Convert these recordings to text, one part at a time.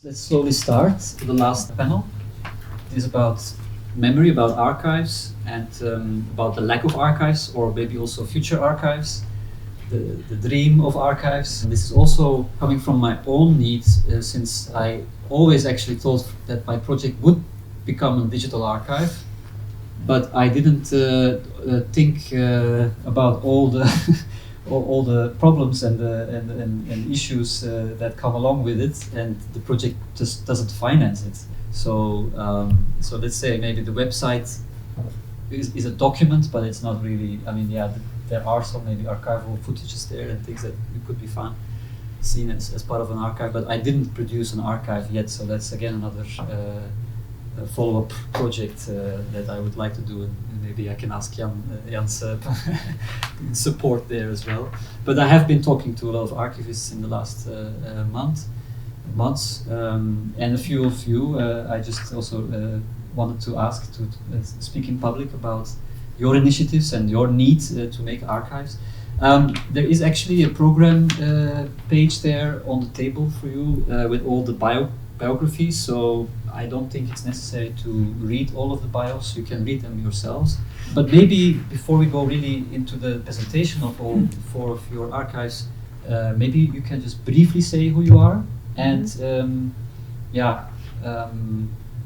Let's slowly start. The last panel is about memory, about archives, and about the lack of archives, or maybe also future archives, the dream of archives. And this is also coming from my own needs, since I always actually thought that my project would become a digital archive, but I didn't think about all the all the problems and issues that come along with it, and the project just doesn't finance it. So so let's say maybe the website is a document, but it's not really. I mean, yeah, there are some maybe archival footages there and things that could be seen as part of an archive, but I didn't produce an archive yet, so that's again another follow-up project that I would like to do, and maybe I can ask Jan's support there as well. But I have been talking to a lot of archivists in the last months, and a few of you. I just also wanted to ask to speak in public about your initiatives and your need to make archives. There is actually a program page there on the table for you with all the biographies, so I don't think it's necessary to read all of the bios. You can read them yourselves. But maybe before we go really into the presentation of all four of your archives, maybe you can just briefly say who you are, and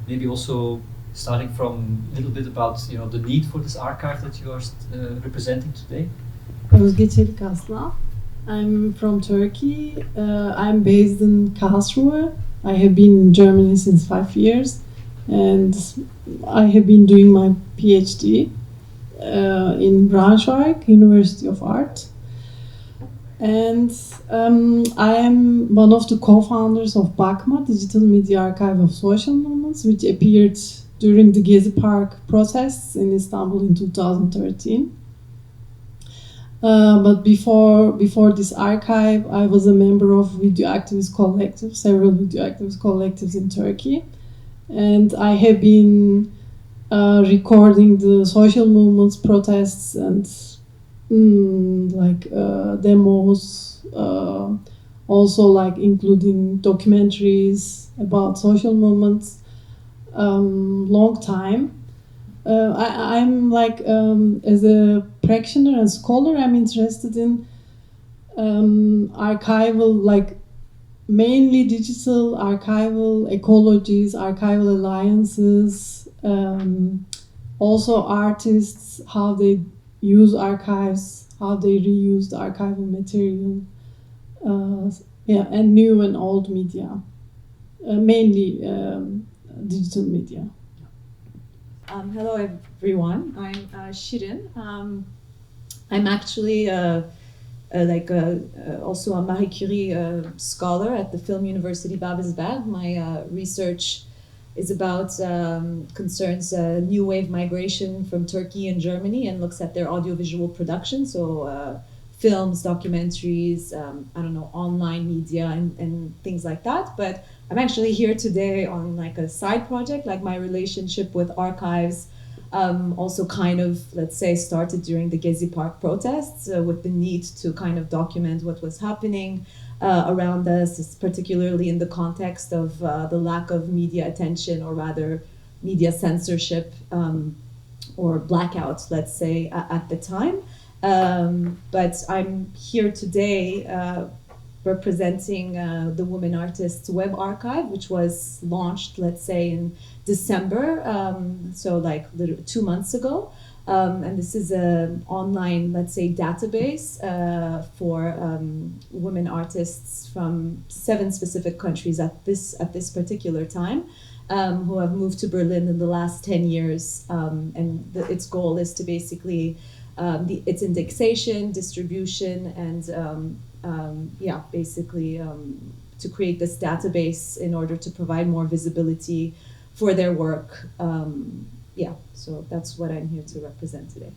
maybe also starting from a little bit about the need for this archive that you are representing today. Özge Çelikaslan. I'm from Turkey. I'm based in Karlsruhe. I have been in Germany since 5 years, and I have been doing my PhD in Braunschweig, University of Art. And I am one of the co-founders of bak.ma, Digital Media Archive of Social Movements, which appeared during the Gezi Park protests in Istanbul in 2013. But before this archive, I was a member of video activist collectives, several video activist collectives in Turkey, and I have been recording the social movements, protests, and demos, also like including documentaries about social movements, long time. I'm like as a practitioner and scholar, I'm interested in archival, like mainly digital archival ecologies, archival alliances, also artists, how they use archives, how they reuse the archival material, and new and old media, mainly digital media. Hello everyone, I'm Şirin. I'm actually also a Marie Curie scholar at the Film University Babelsberg. My research is about concerns new wave migration from Turkey and Germany, and looks at their audiovisual production, so films, documentaries, online media and things like that. But I'm actually here today on like a side project, like my relationship with archives, also kind of, let's say, started during the Gezi Park protests with the need to kind of document what was happening around us, particularly in the context of the lack of media attention, or rather media censorship or blackouts, let's say, at the time. But I'm here today representing the Women Artists Web Archive, which was launched, let's say, in December, so like 2 months ago. And this is an online, let's say, database for women artists from 7 specific countries at this particular time, who have moved to Berlin in the last 10 years. And its goal is to basically its indexation, distribution, and basically to create this database in order to provide more visibility for their work. So that's what I'm here to represent today.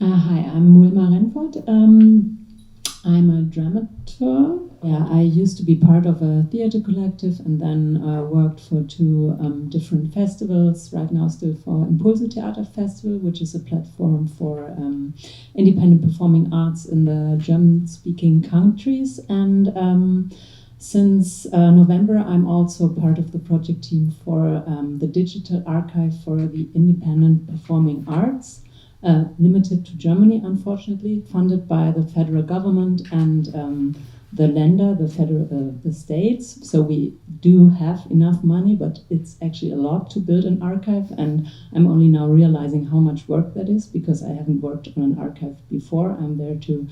Hi, I'm Wilma Renfordt. I'm a dramaturg. Yeah, I used to be part of a theater collective, and then worked for 2 different festivals. Right now still for Impulse Theater Festival, which is a platform for independent performing arts in the German-speaking countries. And Since November, I'm also part of the project team for the digital archive for the independent performing arts, limited to Germany, unfortunately, funded by the federal government and the Länder, the states. So we do have enough money, but it's actually a lot to build an archive, and I'm only now realizing how much work that is because I haven't worked on an archive before. I'm there to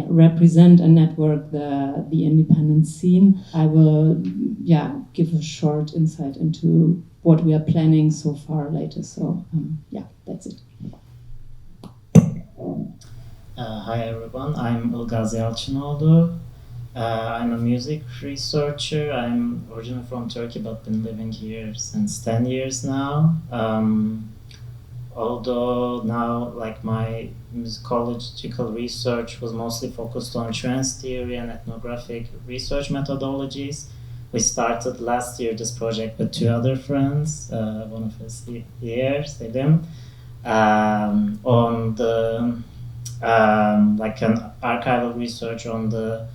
represent and network the independent scene. I will give a short insight into what we are planning so far later. So that's it. Hi everyone, I'm Ilgaz Yalçınoğlu. I'm a music researcher. I'm originally from Turkey but been living here since 10 years now. Although now my musicological research was mostly focused on trance theory and ethnographic research methodologies. We started last year this project with two other friends, one of us here, Selim, on the an archival research on the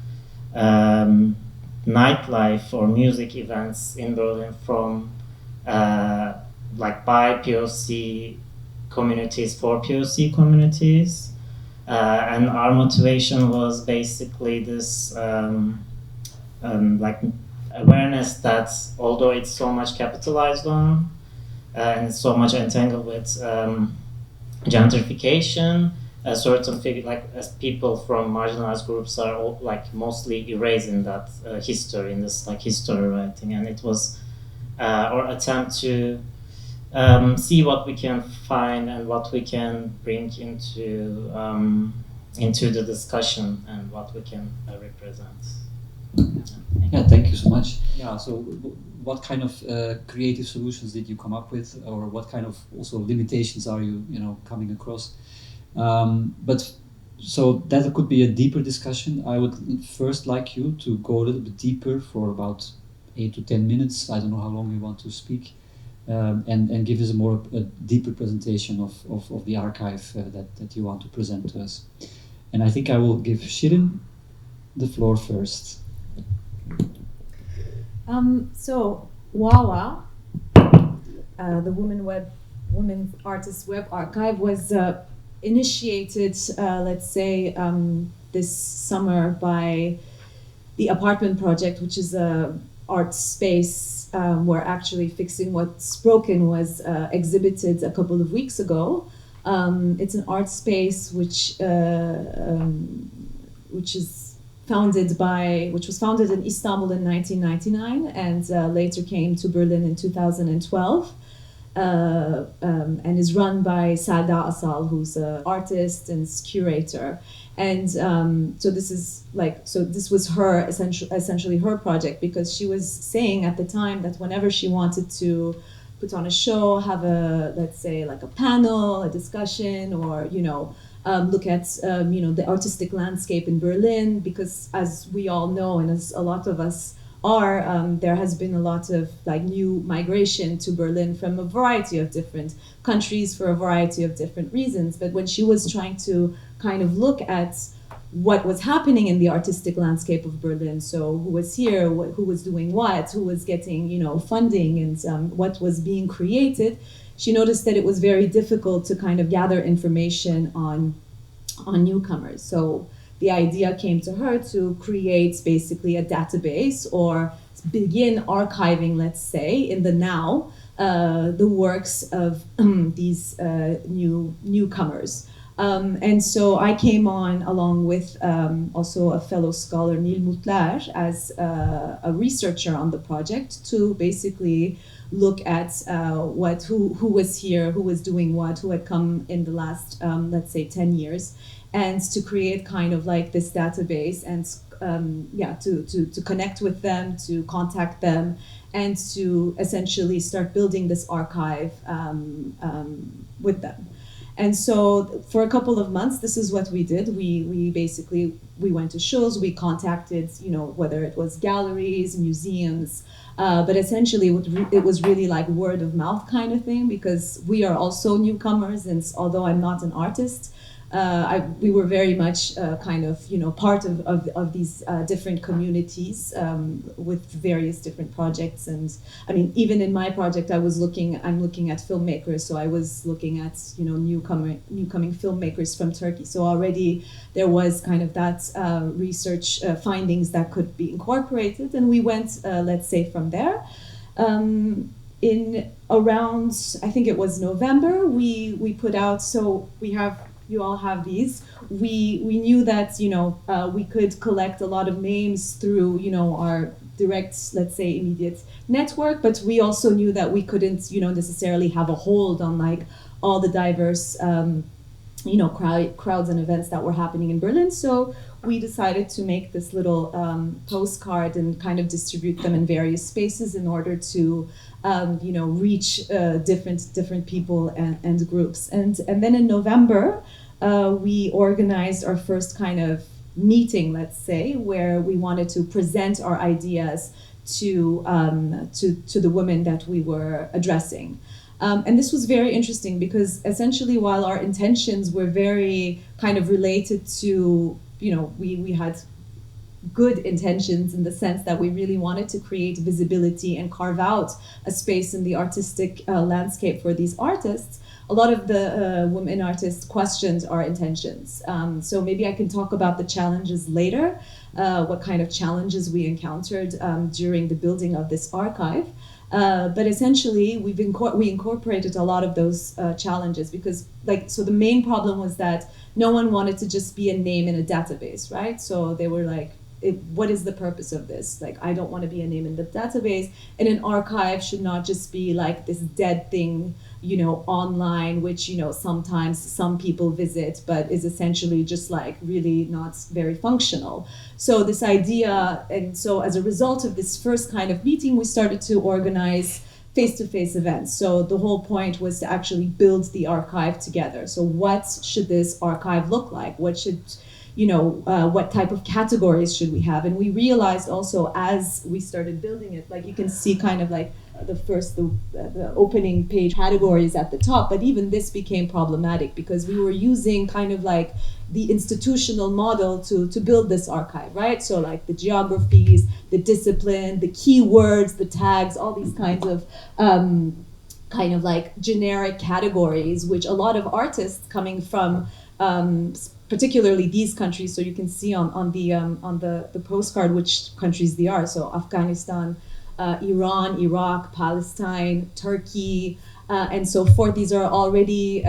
nightlife or music events in Berlin from by POC communities for POC communities, and our motivation was basically this awareness that although it's so much capitalized on and it's so much entangled with gentrification, a certain figure as people from marginalized groups are all, mostly erased in that history, in this history writing, and it was our attempt to see what we can find and what we can bring into the discussion and what we can represent. Yeah, thank you so much. Yeah, so what kind of creative solutions did you come up with, or what kind of also limitations are you coming across? But so that could be a deeper discussion. I would first like you to go a little bit deeper for about 8 to 10 minutes. I don't know how long you want to speak, and give us a deeper presentation of the archive that you want to present to us. And I think I will give Şirin the floor first. So Wawa, the Women Artists Web Archive was initiated, this summer by the Apartment Project, which is a art space where actually Fixing What's Broken was exhibited a couple of weeks ago. It's an art space which was founded in Istanbul in 1999 and later came to Berlin in 2012. And is run by Selda Asal, who's an artist and curator. And this was her essentially her project, because she was saying at the time that whenever she wanted to put on a show, have a panel, a discussion, or look at the artistic landscape in Berlin, because as we all know, and as a lot of us are, there has been a lot of new migration to Berlin from a variety of different countries for a variety of different reasons. But when she was trying to kind of look at what was happening in the artistic landscape of Berlin, so who was here, who was doing what, who was getting funding, and what was being created, she noticed that it was very difficult to kind of gather information on newcomers. So the idea came to her to create basically a database, or begin archiving, let's say, in the now, the works of these newcomers. And so I came on along with also a fellow scholar, Nil Mutlar, as a researcher on the project, to basically look at who was here, who was doing what, who had come in the last, let's say, 10 years, and to create kind of this database, and to connect with them, to contact them, and to essentially start building this archive with them. And so for a couple of months, this is what we did. We basically went to shows, we contacted, whether it was galleries, museums, but essentially it was really word of mouth kind of thing, because we are also newcomers, and although I'm not an artist, we were very much kind of, part of these different communities with various different projects. And I mean, even in my project, I'm looking at filmmakers. So I was looking at, newcoming filmmakers from Turkey. So already there was kind of that research findings that could be incorporated. And we went, let's say, from there. In around, I think it was November, we put out, so you all have these. We knew that, we could collect a lot of names through, our direct, let's say, immediate network, but we also knew that we couldn't, necessarily have a hold on like all the diverse, crowds and events that were happening in Berlin. So we decided to make this little postcard and kind of distribute them in various spaces in order to, reach different people and groups. And then in November, we organized our first kind of meeting, let's say, where we wanted to present our ideas to the women that we were addressing. And this was very interesting because essentially, while our intentions were very kind of related to, we had good intentions in the sense that we really wanted to create visibility and carve out a space in the artistic landscape for these artists. A lot of the women artists questioned our intentions. So maybe I can talk about the challenges later, what kind of challenges we encountered during the building of this archive. But essentially, we incorporated a lot of those challenges because, so the main problem was that no one wanted to just be a name in a database, right? So they were like, what is the purpose of this? Like, I don't want to be a name in the database, and an archive should not just be like this dead thing, online, which, sometimes some people visit, but is essentially just like really not very functional. So this idea, and so as a result of this first kind of meeting, we started to organize face-to-face events. So the whole point was to actually build the archive together. So what should this archive look like? What should, what type of categories should we have? And we realized also as we started building it, like you can see kind of like the opening page categories at the top, but even this became problematic because we were using kind of like the institutional model to build this archive, right? So like the geographies, the discipline, the keywords, the tags, all these kinds of kind of like generic categories, which a lot of artists coming from particularly these countries, so you can see on the postcard which countries they are. So Afghanistan, Iran, Iraq, Palestine, Turkey, and so forth. These are already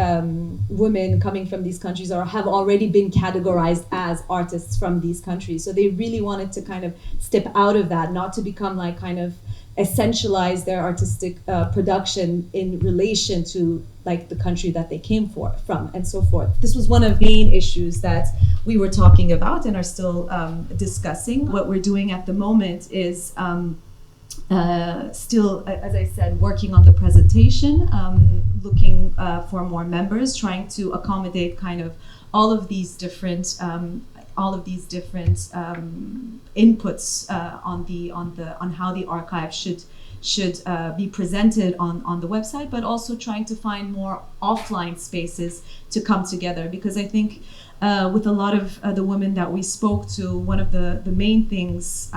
women coming from these countries or have already been categorized as artists from these countries. So they really wanted to kind of step out of that, not to become like kind of essentialize their artistic production in relation to like the country that they came from and so forth. This was one of the main issues that we were talking about and are still discussing. What we're doing at the moment is still, as I said, working on the presentation, looking for more members, trying to accommodate kind of all of these different inputs on how the archive should be presented on the website, but also trying to find more offline spaces to come together. Because I think with a lot of the women that we spoke to, one of the main things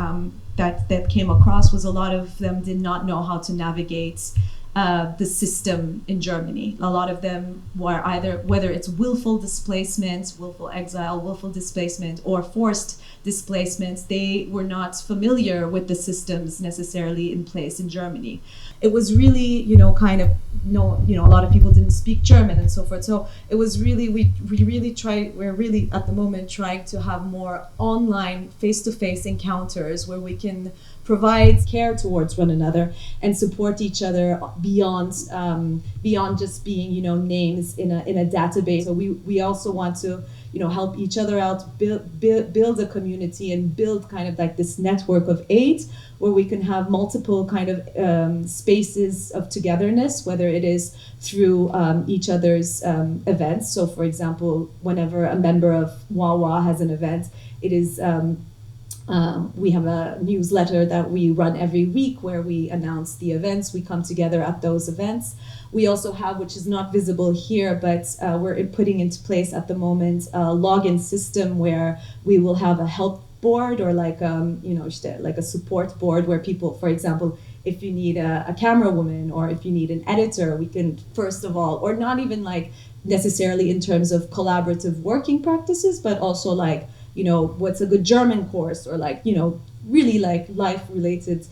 that came across was a lot of them did not know how to navigate the system in Germany. A lot of them were either, whether it's willful displacement, willful exile, willful displacement, or forced displacements, they were not familiar with the systems necessarily in place in Germany. It was really, a lot of people didn't speak German and so forth. So it was really, we're really at the moment trying to have more online face-to-face encounters where we can provide care towards one another and support each other beyond just being names in a database. So we also want to help each other out, build a community and build kind of like this network of aid where we can have multiple kind of spaces of togetherness, whether it is through each other's events. So for example, whenever a member of Wawa has an event, it is We have a newsletter that we run every week where we announce the events. We come together at those events. We also have, which is not visible here, but we're putting into place at the moment a login system where we will have a help board or like like a support board where people, for example, if you need a camera woman or if you need an editor, we can first of all, or not even like necessarily in terms of collaborative working practices, but also like, what's a good German course or like, really like life-related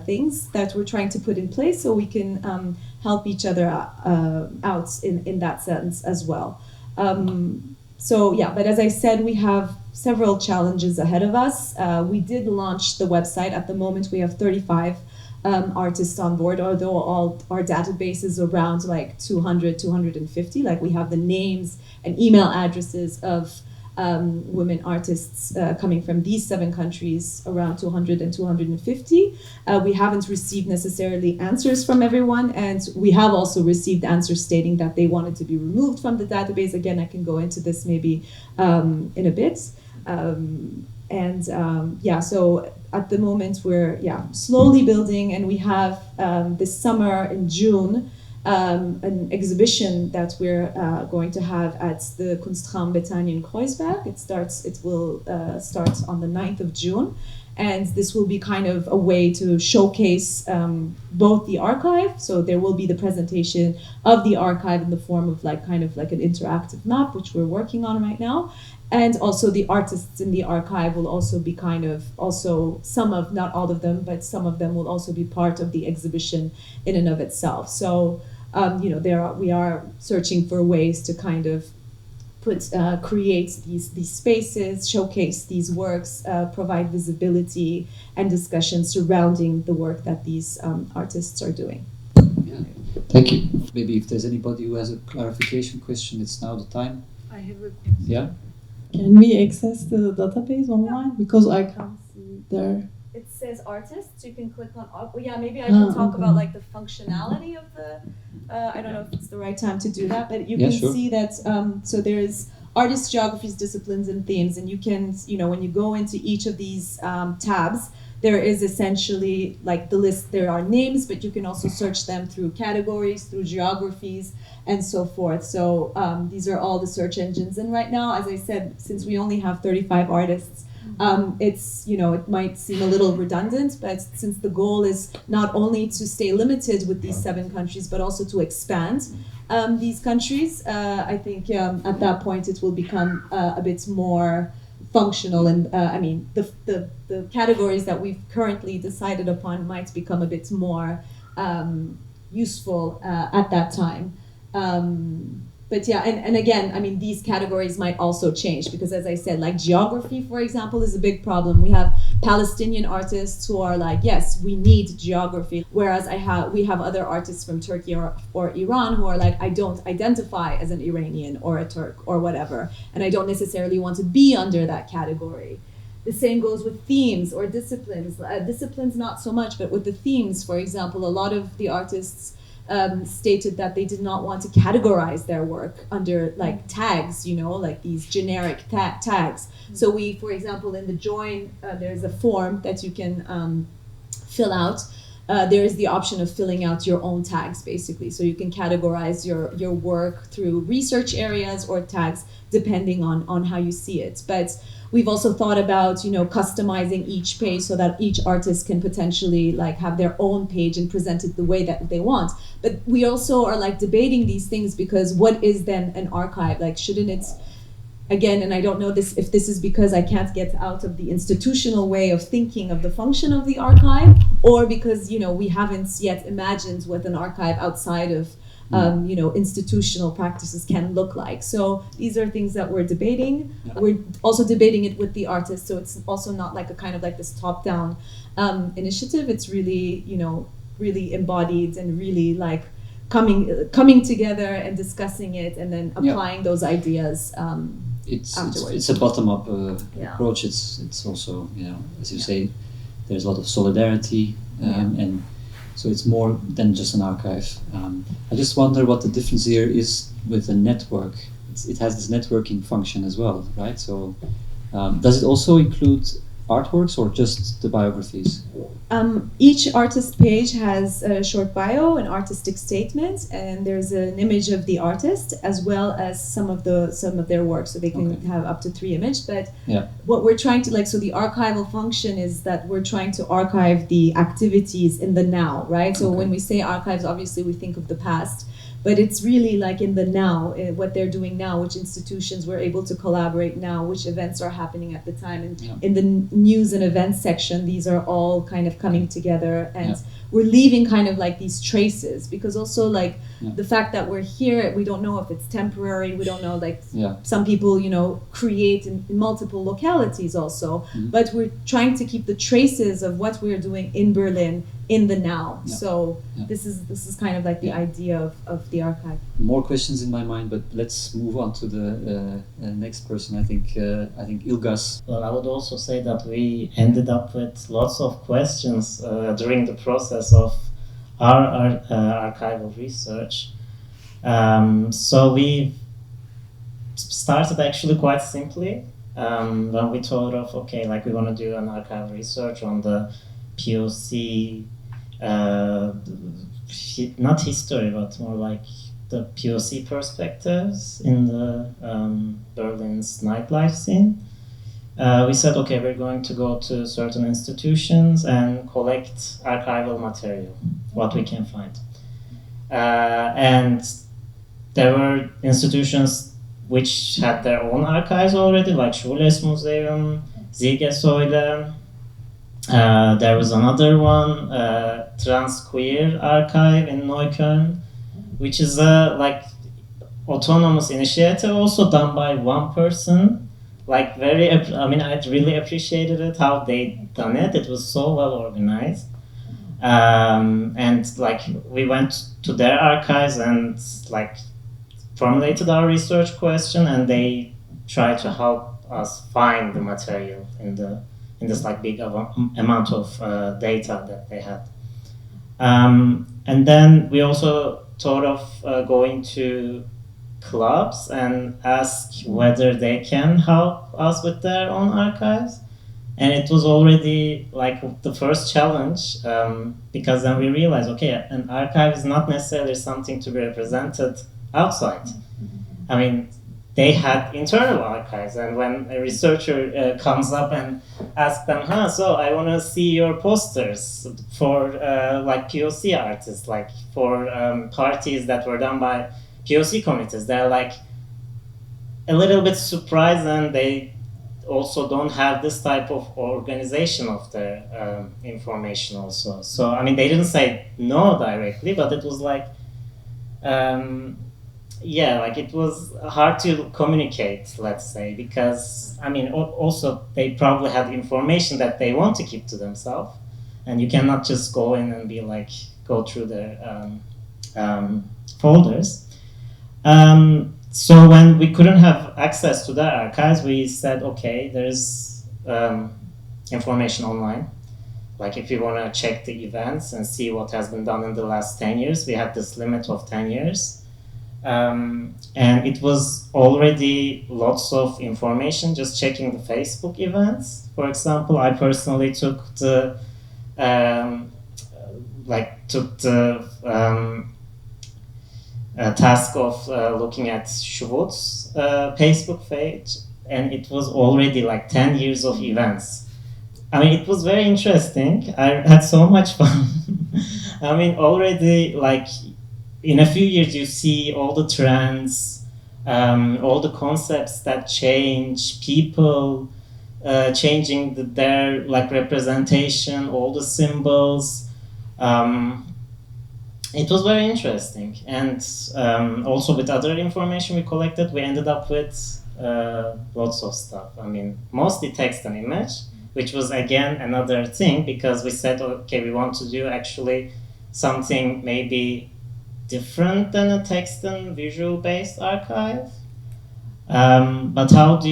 things that we're trying to put in place so we can help each other out in that sense as well. But as I said, we have several challenges ahead of us. We did launch the website. At the moment, we have 35 artists on board, although all our database is around like 200, 250. Like we have the names and email addresses of women artists coming from these 7 countries, around 200 and 250. We haven't received necessarily answers from everyone, and we have also received answers stating that they wanted to be removed from the database. Again, I can go into this maybe in a bit. So at the moment we're slowly building, and we have this summer in June an exhibition that we're going to have at the Kunstraum Bethanien in Kreuzberg. It will start on the 9th of June, and this will be kind of a way to showcase both the archive. So there will be the presentation of the archive in the form of like kind of like an interactive map, which we're working on right now. And also the artists in the archive will also be kind of also not all of them, but some of them will also be part of the exhibition in and of itself. So, we are searching for ways to kind of create these spaces, showcase these works, provide visibility and discussion surrounding the work that these artists are doing. Yeah, thank you. Maybe if there's anybody who has a clarification question, it's now the time. I have a question. Yeah. Can we access the database online? Because I can't see there. It says artists. You can click on. Maybe I can talk about like the functionality of the. I don't know if it's the right time to do that, but you can see that. So there is artists, geographies, disciplines, and themes, and you can, when you go into each of these tabs, there is essentially like the list. There are names, but you can also search them through categories, through geographies, and so forth. So these are all the search engines. And right now, as I said, since we only have 35 artists, it's, it might seem a little redundant, but since the goal is not only to stay limited with these 7 countries, but also to expand these countries, I think at that point it will become a bit more functional. And the categories that we've currently decided upon might become a bit more useful at that time. But again, these categories might also change because, as I said, like geography, for example, is a big problem. We have Palestinian artists who are like, yes, we need geography. Whereas we have other artists from Turkey or Iran who are like, I don't identify as an Iranian or a Turk or whatever, and I don't necessarily want to be under that category. The same goes with themes or disciplines. Disciplines not so much, but with the themes, for example, a lot of the artists stated that they did not want to categorize their work under like tags, like these generic tags. So we, for example, in the join, there's a form that you can fill out. There is the option of filling out your own tags, basically. So you can categorize your work through research areas or tags, depending on how you see it. But we've also thought about, customizing each page so that each artist can potentially like have their own page and present it the way that they want. But we also are like debating these things because what is then an archive? Like, shouldn't it, again, and I don't know if this is because I can't get out of the institutional way of thinking of the function of the archive, or because, we haven't yet imagined what an archive outside of institutional practices can look like. So these are things that we're debating. Yeah. We're also debating it with the artists, so it's also not like a kind of like this top-down initiative. It's really, really embodied and really like coming together and discussing it and then applying those ideas it's a bottom-up approach. It's also, as you say, there's a lot of solidarity and so it's more than just an archive. I just wonder what the difference here is with a network. It has this networking function as well, right? So does it also include artworks or just the biographies? Each artist page has a short bio, an artistic statement, and there's an image of the artist as well as some of their work, so they can have up to 3 images. But what we're trying to so the archival function is that we're trying to archive the activities in the now, right? So when we say archives, obviously we think of the past, but it's really like in the now, what they're doing now, which institutions were able to collaborate now, which events are happening at the time. And in the news and events section, these are all kind of coming together, and we're leaving kind of like these traces, because also like the fact that we're here, we don't know if it's temporary, we don't know, like some people, you know, create in multiple localities also, but we're trying to keep the traces of what we're doing in Berlin in the now. So this is kind of like the idea of the archive. More questions in my mind, but let's move on to the next person. I think Ilgaz. Well, I would also say that we ended up with lots of questions during the process of our archival research. So we started actually quite simply when we thought of, okay, like we want to do an archival research on the POC, not history, but more like the POC perspectives in the Berlin's nightlife scene. We said, okay, we're going to go to certain institutions and collect archival material, what we can find. And there were institutions which had their own archives already, like Schules Museum, Siegessäule. There was another one, Transqueer Archive in Neukölln, which is a like autonomous initiative, also done by one person. Like I really appreciated it, how they done it. It was so well organized. And like we went to their archives and like formulated our research question, and they tried to help us find the material in this like big amount of data that they had. And then we also thought of going to clubs and ask whether they can help us with their own archives. And it was already like the first challenge, because then we realized, okay, an archive is not necessarily something to be represented outside. I mean, they had internal archives, and when a researcher comes up and asks them, so I want to see your posters for like POC artists, like for parties that were done by POC committees, they're like a little bit surprised, and they also don't have this type of organization of their information also. So, I mean, they didn't say no directly, but it was like, like it was hard to communicate, let's say, because, I mean, also they probably had information that they want to keep to themselves, and you cannot just go in and be like, go through their folders. So when we couldn't have access to their archives, we said, okay, there's information online. Like if you want to check the events and see what has been done in the last 10 years, we had this limit of 10 years. And it was already lots of information, just checking the Facebook events. For example, I personally took the task of looking at Schwutz's Facebook page, and it was already like 10 years of events. I mean, it was very interesting. I had so much fun. I mean, already like in a few years you see all the trends, all the concepts that change, people changing their like representation, all the symbols. It was very interesting, and also with other information we collected, we ended up with lots of stuff. I mean, mostly text and image, which was again another thing, because we said, okay, we want to do actually something maybe different than a text and visual based archive. But how do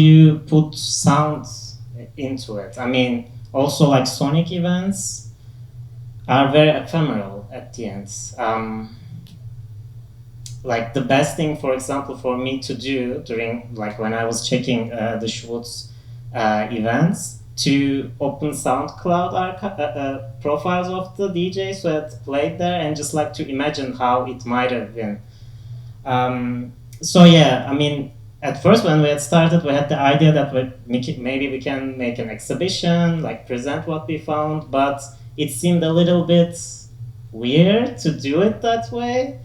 you put sound into it? I mean, also like sonic events are very ephemeral at the end. like the best thing, for example, for me to do during, like when I was checking the Schwutz events, to open SoundCloud profiles of the DJs who had played there, and just like to imagine how it might have been. So yeah, I mean, at first when we had started, we had the idea that maybe we can make an exhibition, like present what we found, but it seemed a little bit weird to do it that way,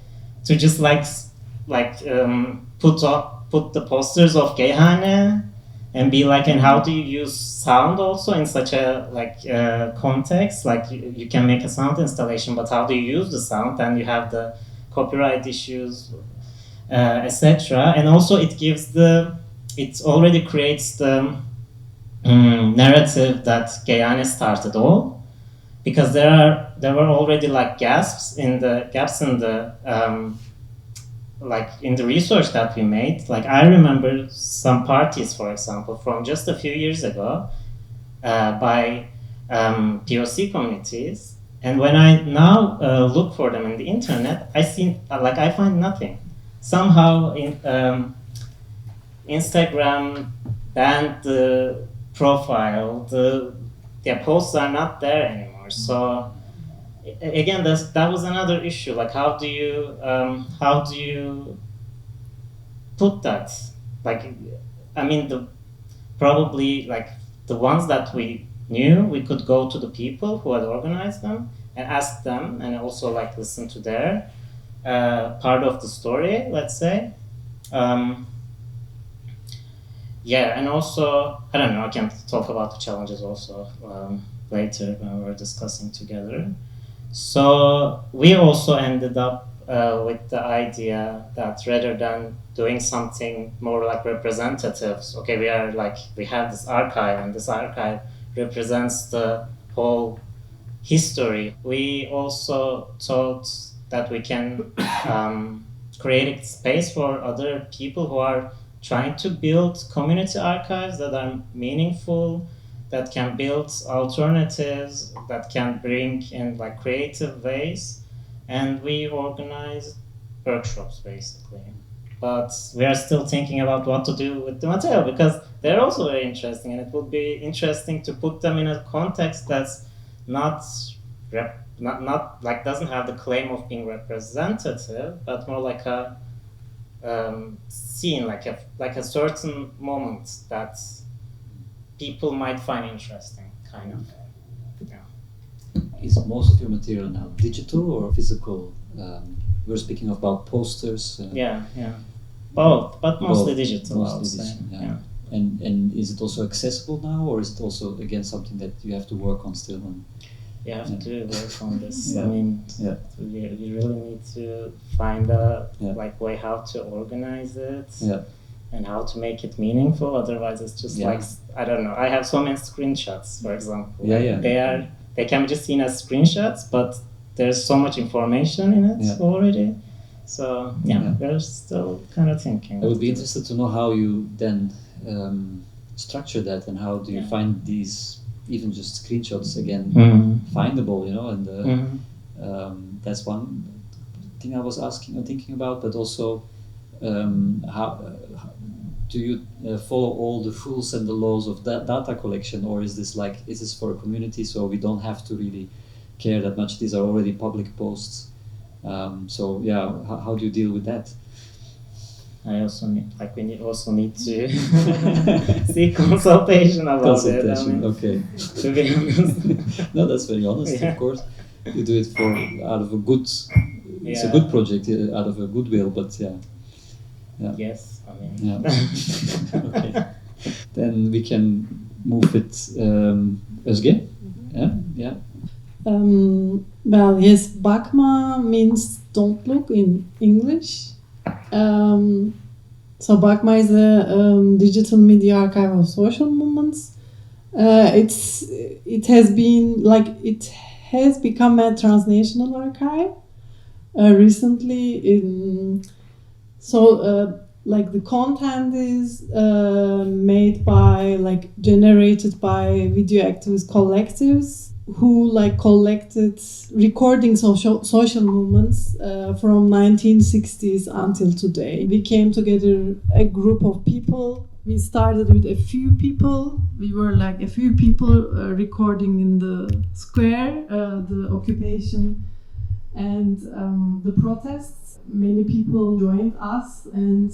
to just put the posters of Gayhane and be like, and how do you use sound also in such a context? Like you can make a sound installation, but how do you use the sound? And you have the copyright issues, etc. And also it already creates the narrative that Gayhane started all, because there were already like gaps in the in the research that we made. Like I remember some parties, for example, from just a few years ago by POC communities, and when I now look for them in the internet, I find nothing. Somehow Instagram banned the profile, their posts are not there anymore. So again, that was another issue. Like, how do you put that? Like, I mean, probably like the ones that we knew, we could go to the people who had organized them and ask them, and also like listen to their part of the story, let's say. Yeah, and also, I don't know, I can talk about the challenges also later when we're discussing together. So we also ended up with the idea that rather than doing something more like representative, okay, we have this archive, and this archive represents the whole history. We also thought that we can create a space for other people who are trying to build community archives that are meaningful, that can build alternatives, that can bring in like creative ways. And we organize workshops basically. But we are still thinking about what to do with the material, because they're also very interesting, and it would be interesting to put them in a context that's not like doesn't have the claim of being representative, but more like a scene, like a certain moment that people might find interesting, kind of. Yeah. Is most of your material now digital or physical? We're speaking about posters. Yeah, both, but mostly both, digital. Mostly digital, yeah. And is it also accessible now, or is it also again something that you have to work on still? You have to work on this. Yeah. I mean, yeah. we really need to find a way how to organize it. Yeah. And how to make it meaningful. Otherwise, it's just like, I don't know. I have so many screenshots, for example. They can be just seen as screenshots, but there's so much information in it already. So we're still kind of thinking. I would be interested to know how you then structure that, and how do you find these, even just screenshots again, findable, you know, and that's one thing I was thinking about, but also how do you follow all the rules and the laws of that data collection, or is this for a community, so we don't have to really care that much? These are already public posts. So how do you deal with that? I also need to seek consultation about it. I mean, okay. To be honest. No, that's very honest. Of course, you do it out of a good. It's a good project out of a goodwill, but Yes, I mean. Yeah. Okay. Then we can move it. Özge? Yeah. Well, yes, bak.ma means don't look in English. So bak.ma is a digital media archive of social movements. It has become a transnational archive recently. like the content is made by generated by video activist collectives who collected recording social movements from 1960s until today. We came together, a group of people. We started with a few people. We were a few people recording in the square, the occupation and the protests. Many people joined us, and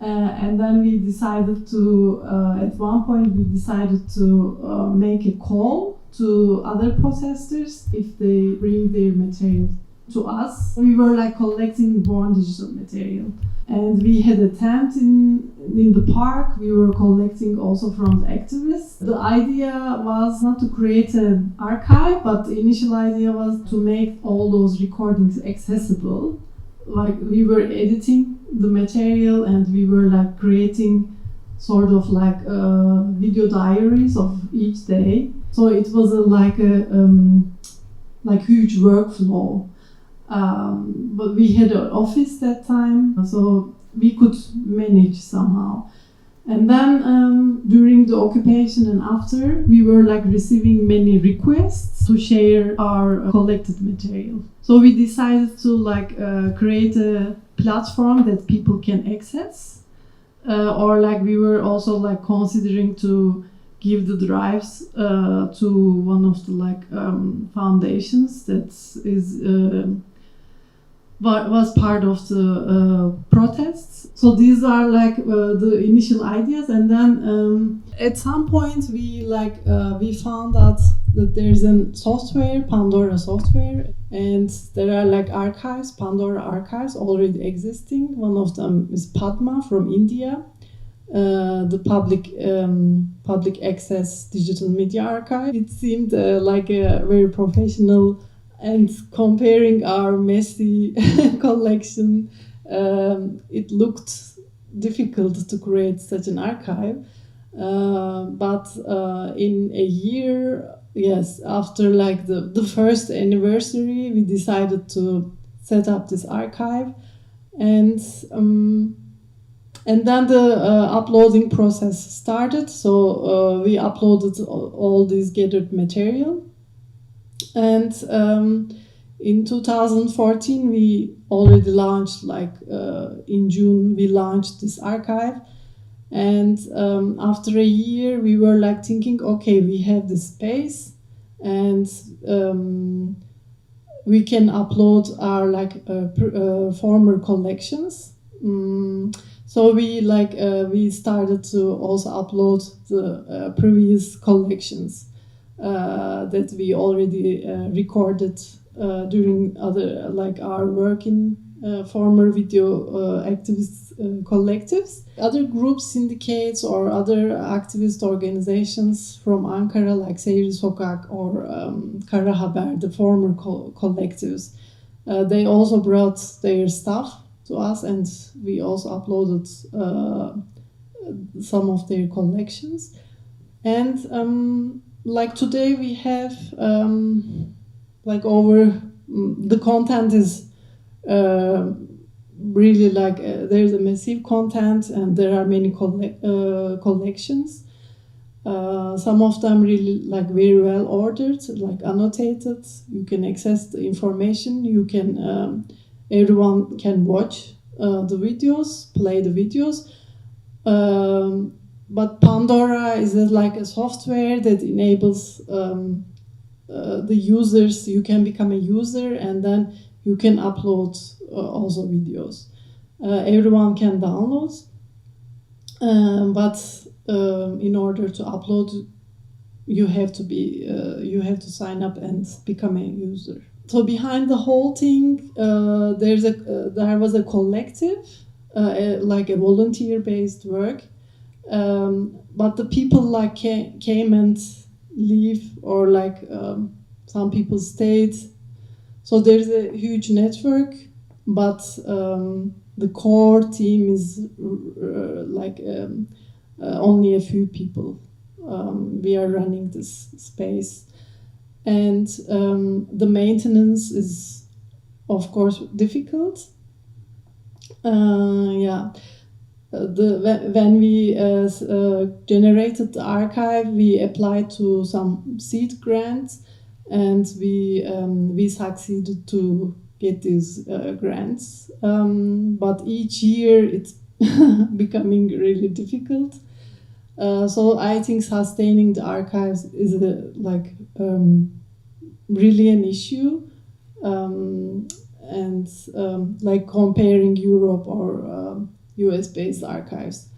then we decided to, at one point we decided to make a call to other protesters if they bring their material to us. We were collecting born digital material, and we had a tent in the park. We were collecting also from the activists. The idea was not to create an archive, but the initial idea was to make all those recordings accessible. We were editing the material, and we were creating sort of video diaries of each day. So it was a huge workflow. But we had an office that time, so we could manage somehow. And then during the occupation and after, we were receiving many requests to share our collected material. So we decided to create a platform that people can access, or we were also considering to give the drives to one of the foundations that was part of the protests. So these are the initial ideas, and then at some point we found out that there's a software, Pandora software, and there are archives, Pandora archives already existing. One of them is Padma from India, the public access digital media archive. It seemed like a very professional, and comparing our messy collection, it looked difficult to create such an archive. But in a year, yes, after the first anniversary, we decided to set up this archive, and then the uploading process started. So we uploaded all this gathered material. And in 2014, we already launched, in June, we launched this archive. And after a year, we were thinking, okay, we have this space, and we can upload our former collections. So we started to also upload the previous collections that we already recorded during other our work in former video activist collectives. Other groups, syndicates, or other activist organizations from Ankara, Seyir Sokak or Kara Haber, the former collectives, they also brought their stuff to us, and we also uploaded some of their collections. And today we have over the content is really there's a massive content, and there are many collections. Some of them really very well ordered, annotated. You can access the information. You can everyone can watch the videos, play the videos. But Pandora is a software that enables the users. You can become a user, and then you can upload also videos. Everyone can download, but in order to upload, you have to sign up and become a user. So behind the whole thing, there was a collective, a volunteer-based work. But the people came and leave, or some people stayed. So there's a huge network, but the core team is only a few people. We are running this space, and the maintenance is, of course, difficult. when we generated the archive, we applied to some seed grants, and we succeeded to get these grants. But each year it's becoming really difficult. So I think sustaining the archives is really an issue, and like comparing Europe or US-based archives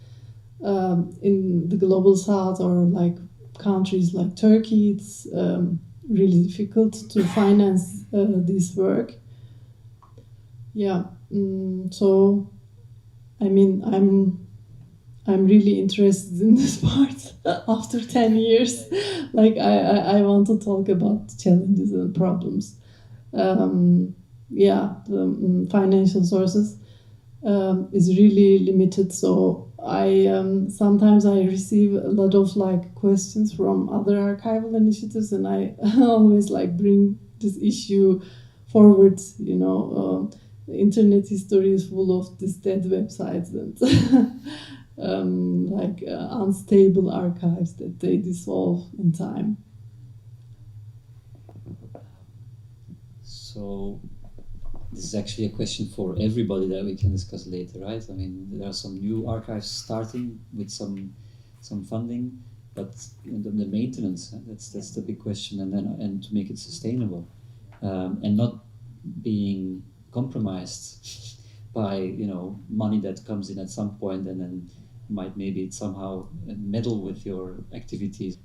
in the global south or like countries like Turkey, it's really difficult to finance this work. Yeah, so I mean, I'm really interested in this part after 10 years. Like I want to talk about the challenges and problems. The financial sources is really limited. So sometimes I receive a lot of like questions from other archival initiatives, and I always like bring this issue forward. You know, the internet history is full of these dead websites and unstable archives that they dissolve in time. So this is actually a question for everybody that we can discuss later, right? I mean, there are some new archives starting with some funding, but the maintenance, that's the big question, and to make it sustainable, and not being compromised by money that comes in at some point and then might maybe somehow meddle with your activities.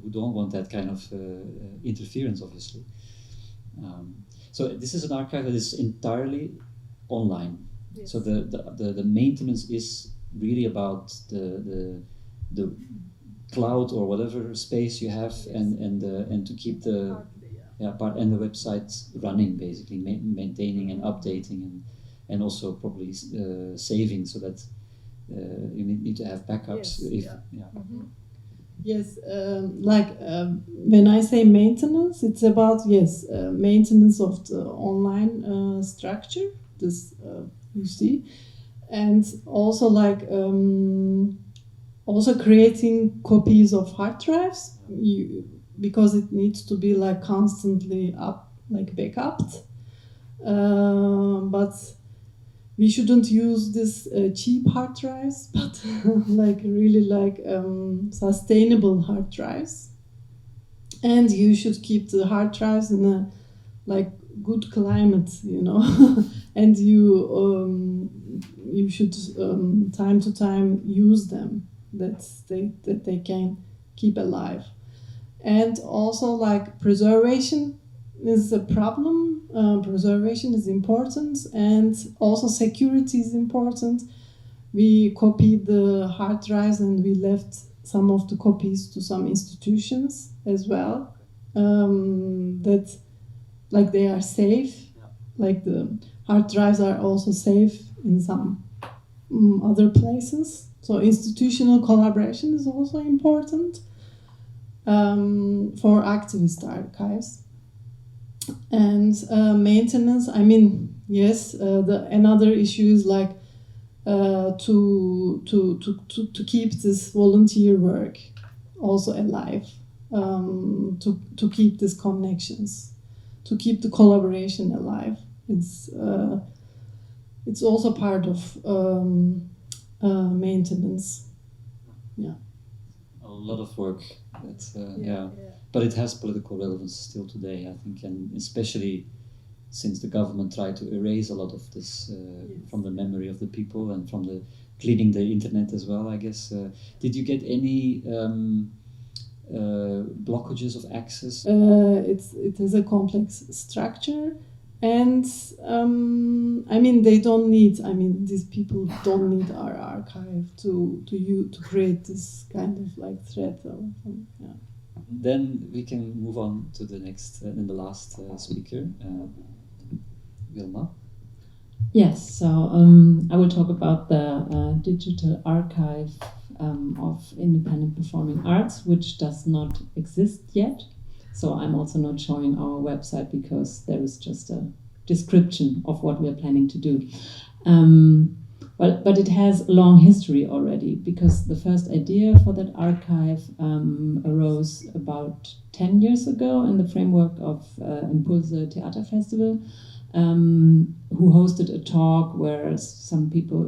We don't want that kind of interference, obviously. So this is an archive that is entirely online. Yes. So the maintenance is really about the cloud or whatever space you have, yes, and to keep the part and the website running, basically maintaining and updating and also probably saving, so that you need to have backups. Yes, Yes, when I say maintenance, it's about maintenance of the online structure. This you see, and also also creating copies of hard drives. Because it needs to be like constantly backed. But we shouldn't use this cheap hard drives, but sustainable hard drives. And you should keep the hard drives in a good climate, and you should time to time use them, that they can keep alive. And also preservation is a problem. Preservation is important, and also security is important. We copied the hard drives and we left some of the copies to some institutions as well, that they are safe. The hard drives are also safe in some other places. So institutional collaboration is also important for activist archives. And maintenance, another issue is to keep this volunteer work also alive, to keep these connections, to keep the collaboration alive. It's also part of maintenance. Yeah. A lot of work. But it has political relevance still today, I think, and especially since the government tried to erase a lot of this from the memory of the people and from the cleaning the internet as well, I guess. Did you get any blockages of access? It has a complex structure, and they don't need. These people don't need our archive to create this kind of threat. Then we can move on to the next and the last speaker, Wilma. Yes, so I will talk about the digital archive of independent performing arts, which does not exist yet. So I'm also not showing our website because there is just a description of what we are planning to do. Well, but it has a long history already, because the first idea for that archive arose about 10 years ago in the framework of Impulse Theater Festival, who hosted a talk where some people,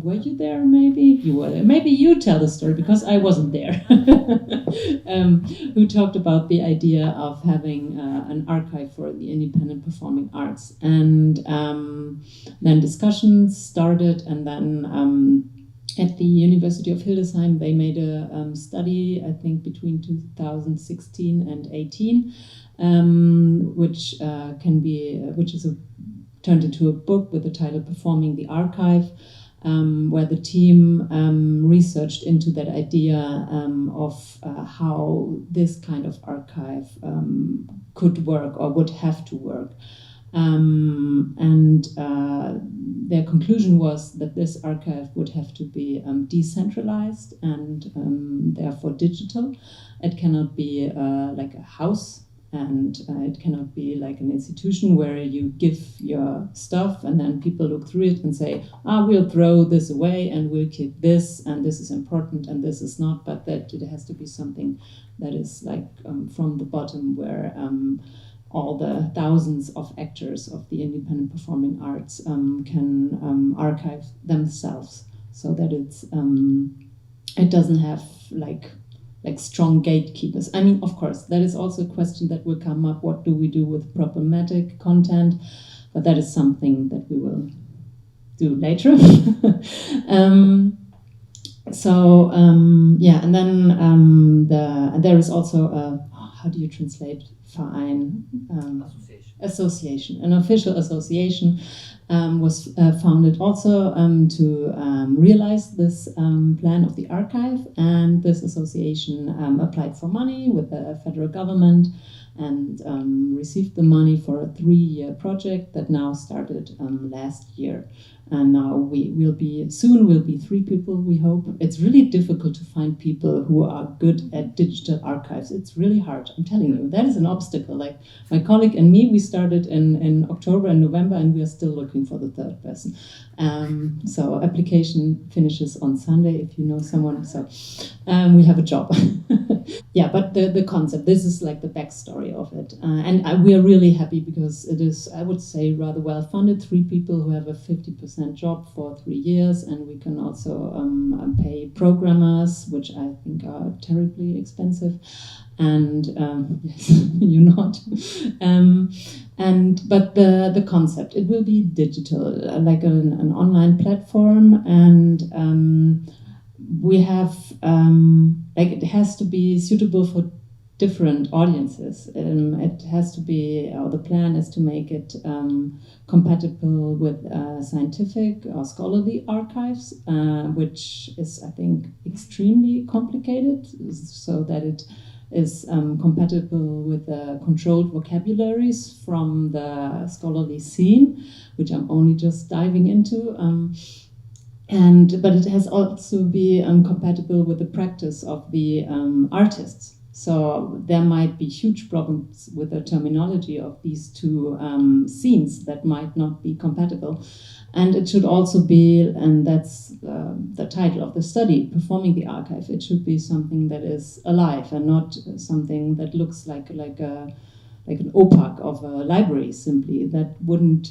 were you there maybe? You were there. Maybe you tell the story, because I wasn't there. Who talked about the idea of having an archive for the independent performing arts. And then discussions started, and then at the University of Hildesheim, they made a study, I think between 2016 and 18, which is turned into a book with the title "Performing the Archive," where the team researched into that idea of how this kind of archive could work or would have to work. And their conclusion was that this archive would have to be decentralized and therefore digital. It cannot be like a house, and it cannot be like an institution where you give your stuff and then people look through it and say, we'll throw this away and we'll keep this, and this is important and this is not, but that it has to be something that is like from the bottom, where all the thousands of actors of the independent performing arts can archive themselves, so that it doesn't have like strong gatekeepers. I mean, of course, that is also a question that will come up. What do we do with problematic content? But that is something that we will do later. And then there is also a, how do you translate Verein? Association. An official association was founded also to realize this plan of the archive, and this association applied for money with the federal government and received the money for a 3-year project that now started last year. And now we'll be 3 people, we hope. It's really difficult to find people who are good at digital archives. It's really hard, I'm telling you. That is an obstacle. Like my colleague and me, we started in October and November, and we are still looking for the third person. So application finishes on Sunday, if you know someone. So we have a job. Yeah, but the concept, this is like the backstory of it. And we are really happy because it is, I would say, rather well funded. 3 people who have a 50% job for 3 years, and we can also pay programmers, which I think are terribly expensive. And yes, you nod. But the concept, it will be digital, like an online platform, and we have it has to be suitable for different audiences. It has to be, or the plan is to make it compatible with scientific or scholarly archives, which is, I think, extremely complicated, so that it is compatible with controlled vocabularies from the scholarly scene, which I'm only just diving into. But it has also be compatible with the practice of the artists. So there might be huge problems with the terminology of these two scenes that might not be compatible. And it should also be, and that's the title of the study, Performing the Archive. It should be something that is alive and not something that looks like an opaque of a library simply. That wouldn't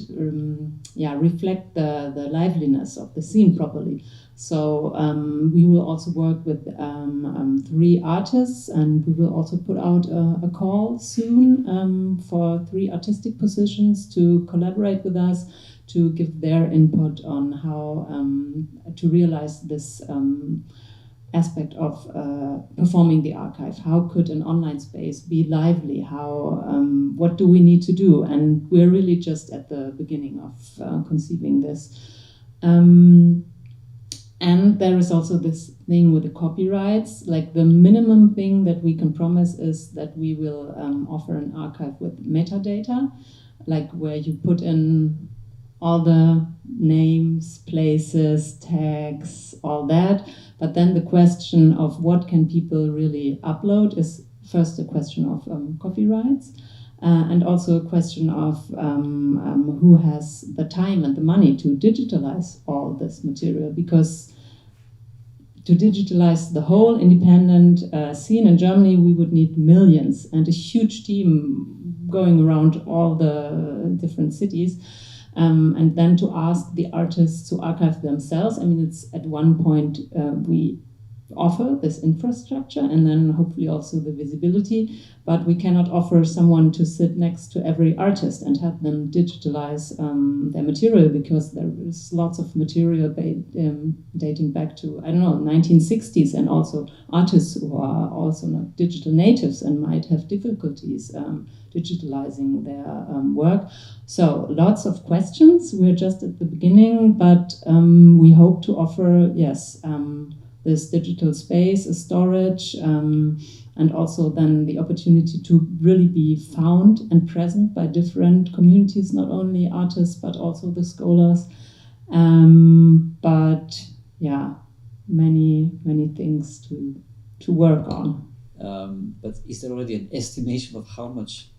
reflect the liveliness of the scene properly. So we will also work with 3 artists, and we will also put out a call soon for 3 artistic positions to collaborate with us, to give their input on how to realize this aspect of performing the archive. How could an online space be lively? How what do we need to do? And we're really just at the beginning of conceiving this. And there is also this thing with the copyrights. Like the minimum thing that we can promise is that we will offer an archive with metadata, like where you put in all the names, places, tags, all that. But then the question of what can people really upload is first a question of copyrights. and also a question of who has the time and the money to digitalize all this material, because to digitalize the whole independent scene in Germany, we would need millions and a huge team going around all the different cities. And then to ask the artists to archive themselves. I mean, it's at one point we offer this infrastructure and then hopefully also the visibility, but we cannot offer someone to sit next to every artist and have them digitalize their material, because there is lots of material dating back to, 1960s, and also artists who are also not digital natives and might have difficulties digitalizing their work. So lots of questions. We're just at the beginning, but we hope to offer, this digital space, a storage, and also then the opportunity to really be found and present by different communities, not only artists, but also the scholars. But yeah, many things to work on. But is there already an estimation of how much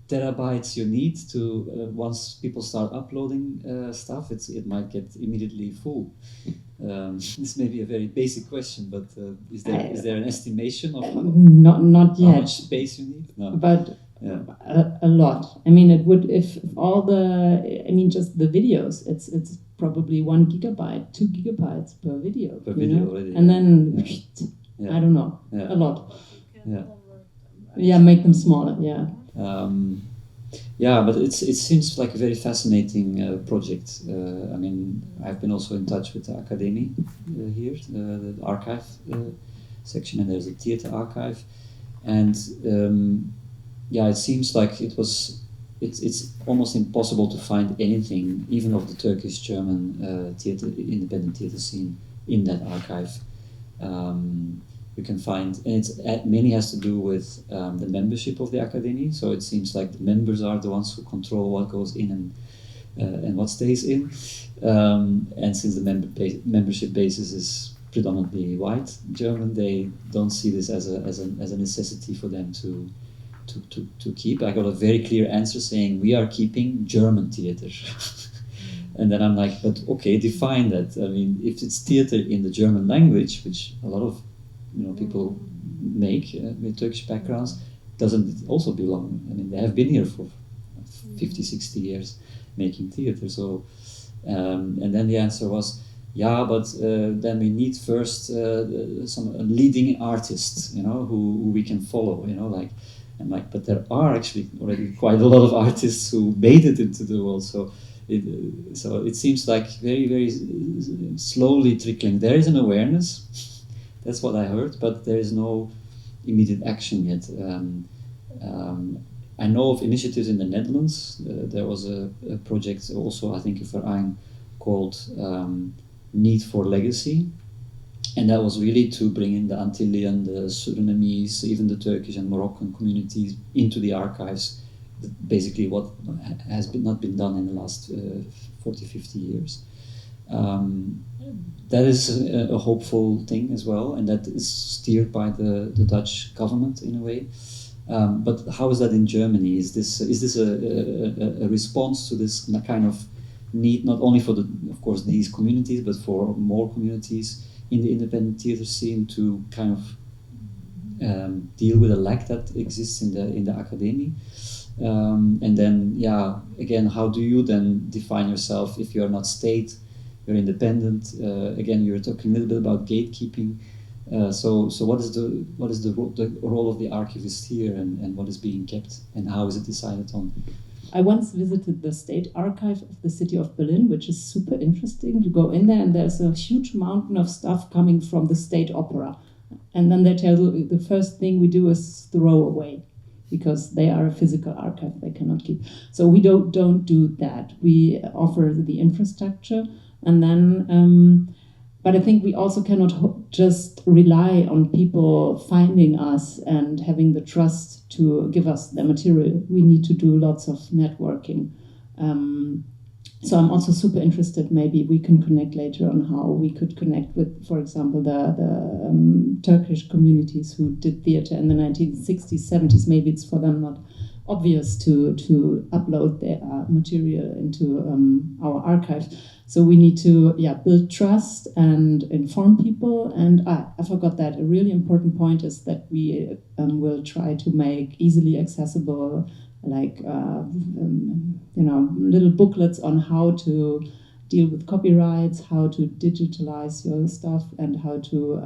terabytes you need to, once people start uploading stuff, it might get immediately full? This may be a very basic question, but is there an estimation of not yet. How much space you need? No. But a lot. I mean, it would, if all the, just the videos, it's probably 1 gigabyte, 2 gigabytes per video. Per video already. And then, I don't know, a lot. Yeah, make them smaller, but it seems like a very fascinating project. I've been also in touch with the Academy here, the archive section, and there's a theater archive. And it seems like it's almost impossible to find anything, even of the Turkish-German independent theater scene, in that archive. You can find, and it mainly has to do with the membership of the Academy. So it seems like the members are the ones who control what goes in and what stays in. And since the membership basis is predominantly white German, they don't see this as a necessity for them to keep. I got a very clear answer saying, we are keeping German theater. And then I'm like, but okay, define that. I mean, if it's theater in the German language, which a lot of people make with Turkish backgrounds, doesn't it also belong? I mean, they have been here for 50, 60 years making theater. So, and then the answer was, but then we need first some leading artists, who we can follow, I'm like, but there are actually already quite a lot of artists who made it into the world. So it seems like very, very slowly trickling. There is an awareness. That's what I heard, but there is no immediate action yet. I know of initiatives in the Netherlands. There was a project also, I think, in Verein, called Need for Legacy. And that was really to bring in the Antillian, the Surinamese, even the Turkish and Moroccan communities into the archives. Basically what has not been done in the last 40, 50 years. That is a hopeful thing as well, and that is steered by the Dutch government in a way. But how is that in Germany? Is this a response to this kind of need, not only for of course these communities, but for more communities in the independent theatre scene to kind of deal with a lack that exists in the academy? And then again, how do you then define yourself if you are not state? You're independent. Again, you're talking a little bit about gatekeeping. So what is the role of the archivist here, and what is being kept, and how is it decided on? I once visited the State Archive of the city of Berlin, which is super interesting. You go in there, and there's a huge mountain of stuff coming from the State Opera, and then they tell you the first thing we do is throw away, because they are a physical archive, they cannot keep. So we don't do that. We offer the infrastructure. And then, but I think we also cannot just rely on people finding us and having the trust to give us the material. We need to do lots of networking. So I'm also super interested, maybe we can connect later on how we could connect with, for example, the Turkish communities who did theater in the 1960s, 70s. Maybe it's for them not obvious to upload their material into our archive. So we need to build trust and inform people. And I forgot that a really important point is that we will try to make easily accessible, like little booklets on how to deal with copyrights, how to digitalize your stuff, and how to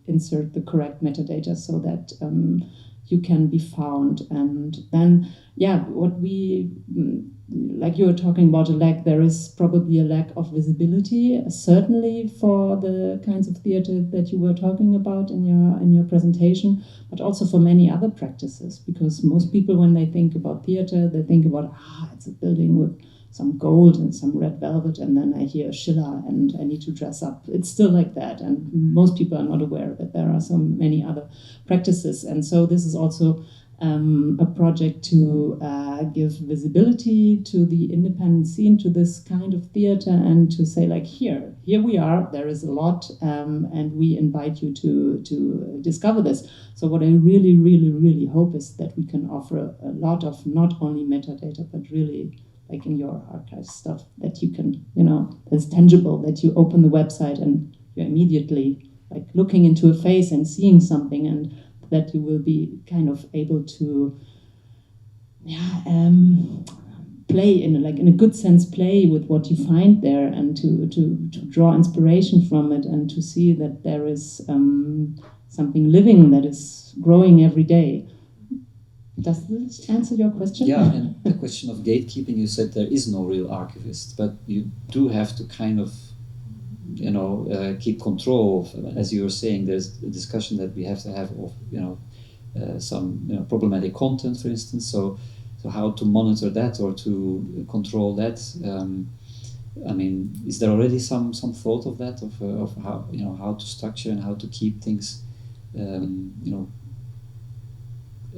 insert the correct metadata so that you can be found. And then, what we, like you were talking about a lack, there is probably a lack of visibility, certainly for the kinds of theater that you were talking about in your presentation, but also for many other practices, because most people, when they think about theater, they think about, it's a building with some gold and some red velvet, and then I hear Schiller and I need to dress up. It's still like that, and most people are not aware that there are so many other practices. And so this is also a project to give visibility to the independent scene, to this kind of theater, and to say, like, here we are, there is a lot, and we invite you to discover this. So what I really, really, really hope is that we can offer a lot of not only metadata, but really, like in your archive stuff, that you can, that's tangible, that you open the website and you're immediately like looking into a face and seeing something, and that you will be kind of able to play in a good sense, play with what you find there, and to draw inspiration from it, and to see that there is something living that is growing every day. Does this answer your question? Yeah, and the question of gatekeeping, you said there is no real archivist, but you do have to kind of, keep control of, as you were saying, there's a discussion that we have to have of, some problematic content, for instance. So how to monitor that or to control that? Is there already some thought of that, of how how to structure and how to keep things,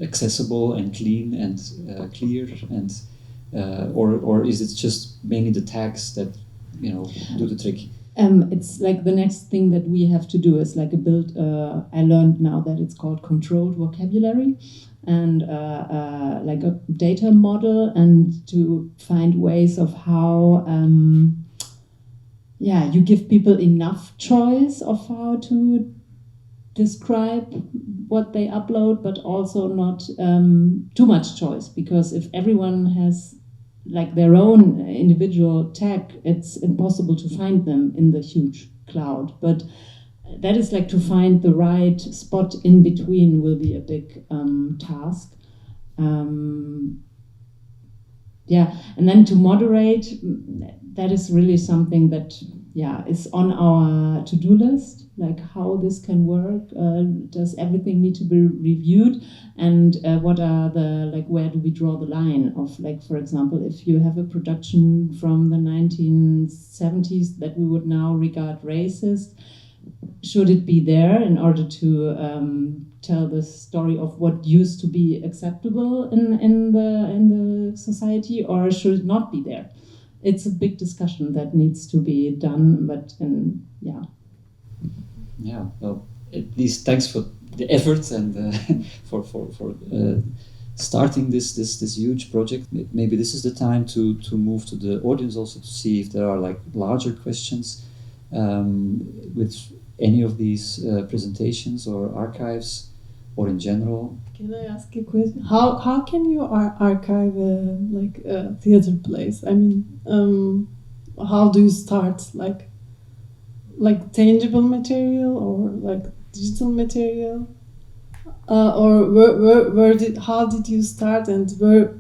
accessible and clean and clear, and or is it just mainly the tags that do the trick? It's like the next thing that we have to do is like a build. I learned now that it's called controlled vocabulary, and like a data model, and to find ways of how you give people enough choice of how to describe what they upload, but also not too much choice, because if everyone has like their own individual tag, it's impossible to find them in the huge cloud. But that is like to find the right spot in between will be a big task. And then to moderate, that is really something that is on our to-do list, like how this can work. Does everything need to be reviewed? And what are where do we draw the line of, like, for example, if you have a production from the 1970s that we would now regard racist, should it be there in order to tell the story of what used to be acceptable in the society, or should it not be there? It's a big discussion that needs to be done, but well, at least thanks for the effort and for starting this huge project. Maybe this is the time to move to the audience also, to see if there are like larger questions with any of these presentations or archives, or in general. Can I ask you a question? How can you archive a theater place? I mean, how do you start? Like tangible material, or like digital material, or how did you start, and where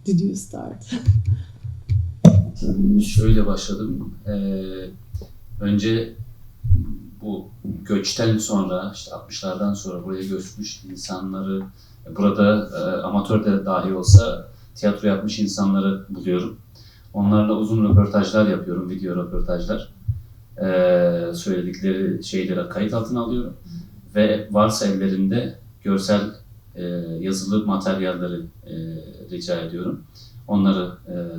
did you start? Şöyle başladım. Önce bu göçten sonra, işte 60'lardan sonra buraya göçmüş insanları, burada amatör de dahi olsa tiyatro yapmış insanları buluyorum. Onlarla uzun röportajlar yapıyorum, video röportajlar. Söyledikleri şeyleri kayıt altına alıyorum. Ve varsa ellerinde görsel yazılı materyalleri rica ediyorum. Onları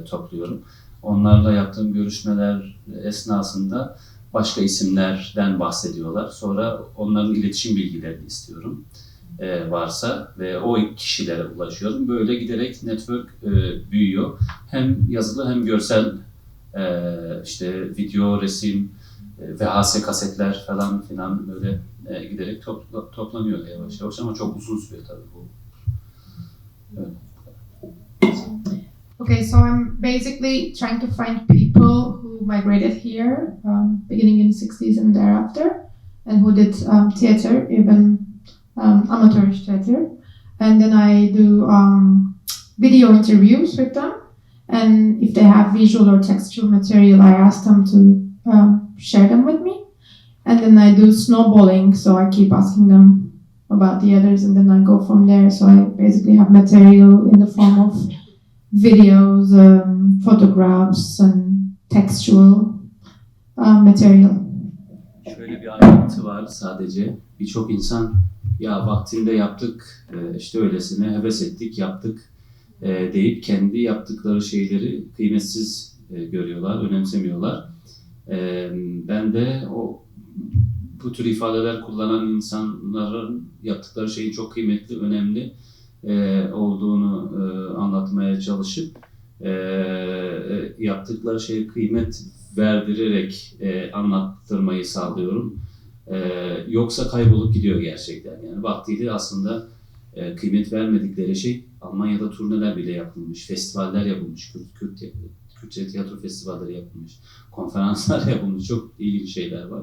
topluyorum. Onlarla yaptığım görüşmeler esnasında başka isimlerden bahsediyorlar. Sonra onların iletişim bilgilerini istiyorum. varsa ve o kişilere ulaşıyorum. Böyle giderek network büyüyor. Hem yazılı hem görsel işte video, resim, VHS kasetler falan filan böyle giderek toplanıyor yavaş yavaş ama çok uzun sürüyor tabii bu. Evet. Okay, so I'm basically trying to find people who migrated here, beginning in the 60s and thereafter, and who did theater, even amateurish theater. And then I do video interviews with them. And if they have visual or textual material, I ask them to share them with me. And then I do snowballing, so I keep asking them about the others, and then I go from there. So I basically have material in the form of videos, photographs, and textual material. Şöyle bir anlatı var sadece. Birçok insan ya vaktinde yaptık, işte öylesine heves ettik, yaptık deyip kendi yaptıkları şeyleri kıymetsiz görüyorlar, önemsemiyorlar. Ben de bu tür ifadeler kullanan insanların yaptıkları şeyin çok kıymetli, önemli olduğunu anlatmaya çalışıp yaptıkları şeye kıymet verdirerek anlattırmayı sağlıyorum. Yoksa kaybolup gidiyor gerçekten. Yani vaktiyle aslında kıymet vermedikleri şey, Almanya'da turneler bile yapılmış, festivaller yapılmış, Kürtçe tiyatro festivalleri yapılmış, konferanslar yapılmış, çok ilginç şeyler var.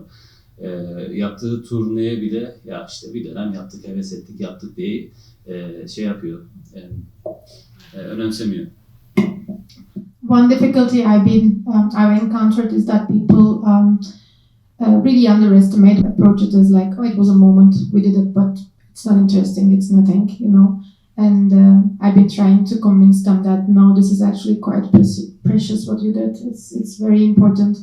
Yaptığı turneye bile ya işte bir dönem yaptık, heves ettik, yaptık diye şey yapıyor, önemsemiyor. One difficulty I've encountered is that people really underestimate approaches as like, oh, it was a moment, we did it, but it's not interesting, it's nothing, you know. And I've been trying to convince them that no, this is actually quite precious what you did. It's very important.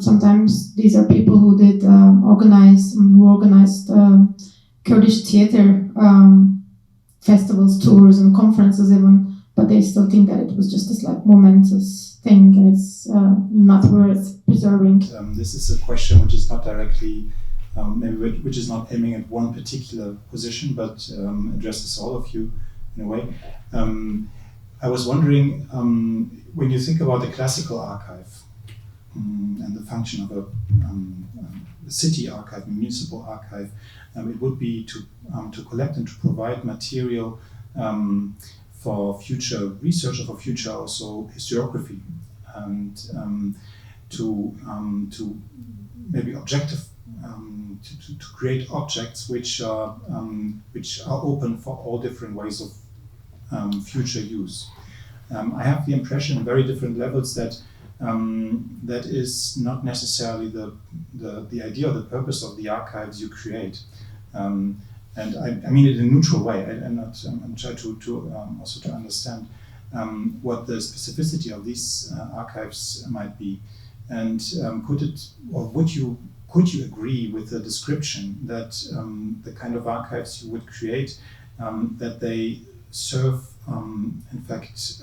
Sometimes these are people who did organized Kurdish theater festivals, tours, and conferences even, but they still think that it was just this like momentous thing, and it's not worth preserving. This is a question which is not directly, maybe which is not aiming at one particular position, but addresses all of you in a way. I was wondering, when you think about the classical archive and the function of a city archive, a municipal archive, it would be to collect and to provide material for future research or for future also historiography, and to maybe objective. To create objects which are open for all different ways of future use. I have the impression on very different levels that that is not necessarily the idea or the purpose of the archives you create. And I mean it in a neutral way. I'm trying to also to understand what the specificity of these archives might be, and could you agree with the description that the kind of archives you would create, that they serve, in fact,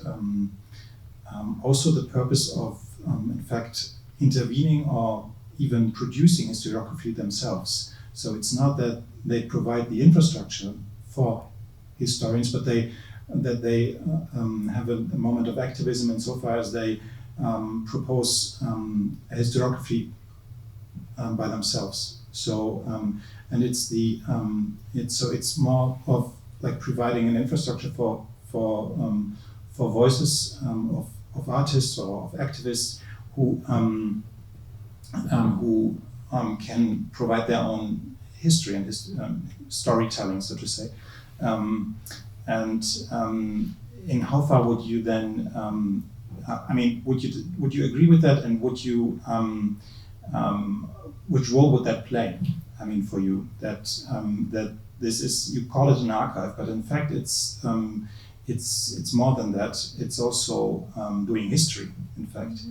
also the purpose of, in fact, intervening or even producing historiography themselves? So it's not that they provide the infrastructure for historians, but that they have a moment of activism insofar as they propose a historiography by themselves. So and it's more of like providing an infrastructure for voices of artists or of activists who can provide their own history and storytelling, so to say. In how far would you then? I mean, would you agree with that, and would you? Which role would that play? I mean, for you, that this is, you call it an archive, but in fact it's more than that. It's also doing history. In fact,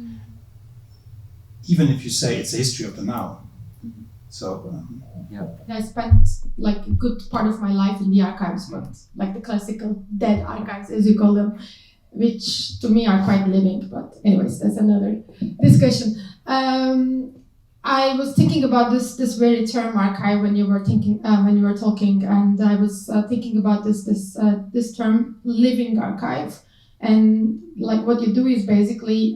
even if you say it's a history of the now. So yeah. I spent like a good part of my life in the archives, but like the classical dead archives, as you call them, which to me are quite living. But anyways, that's another discussion. I was thinking about this very term archive when you were talking, and I was thinking about this term living archive, and like what you do is basically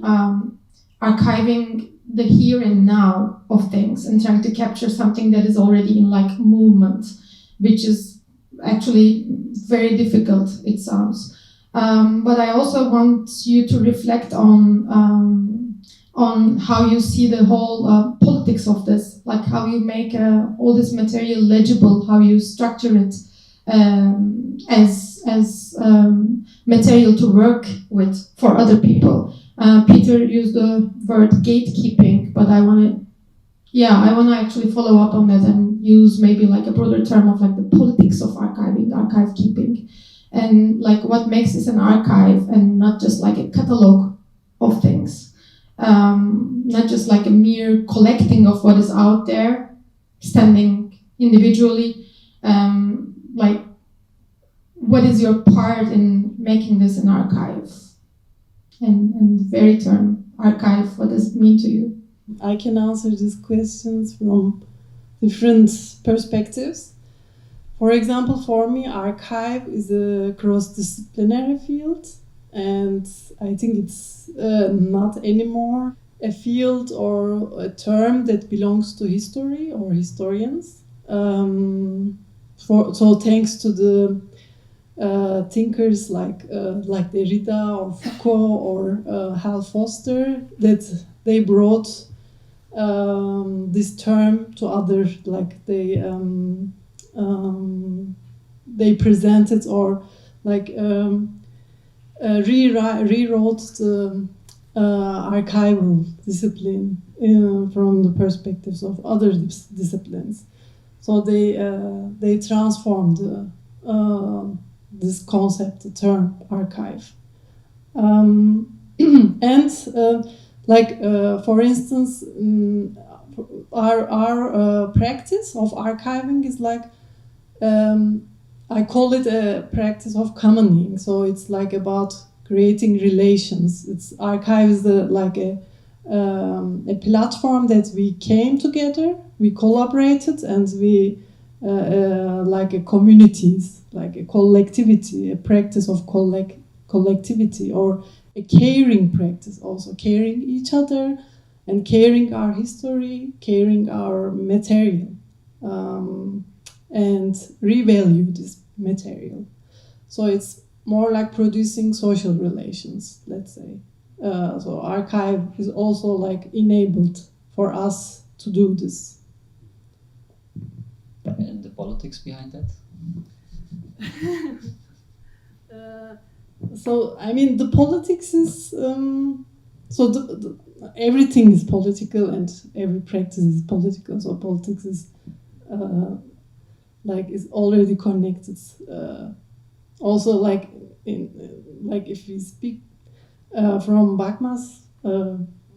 archiving the here and now of things and trying to capture something that is already in like movement, which is actually very difficult, it sounds. But I also want you to reflect on how you see the whole politics of this, like how you make all this material legible, how you structure it as material to work with for other people. Pieter used the word gatekeeping, but I want to actually follow up on that and use maybe like a broader term of like the politics of archiving, archive keeping, and like what makes this an archive and not just like a catalog of things. Not just like a mere collecting of what is out there, standing individually. Like, what is your part in making this an archive? And the very term archive, what does it mean to you? I can answer these questions from different perspectives. For example, for me, archive is a cross-disciplinary field. And I think it's not anymore a field or a term that belongs to history or historians. So thanks to the thinkers like Derrida or Foucault or Hal Foster, that they brought this term to others, like they presented or like rewrote the archival discipline from the perspectives of other disciplines. So they transformed this concept, the term archive. And for instance, our practice of archiving is like, I call it a practice of commoning. So it's like about creating relations. It's archive is like a platform that we came together, we collaborated, and we like a communities, like a collectivity, a practice of collectivity, or a caring practice, also caring each other and caring our history, caring our material, and revalue this material. So it's more like producing social relations, let's say. So archive is also like enabled for us to do this. And the politics behind that? So I mean, the politics is everything is political and every practice is political. So politics is is already connected. Also, like if we speak from bak.ma's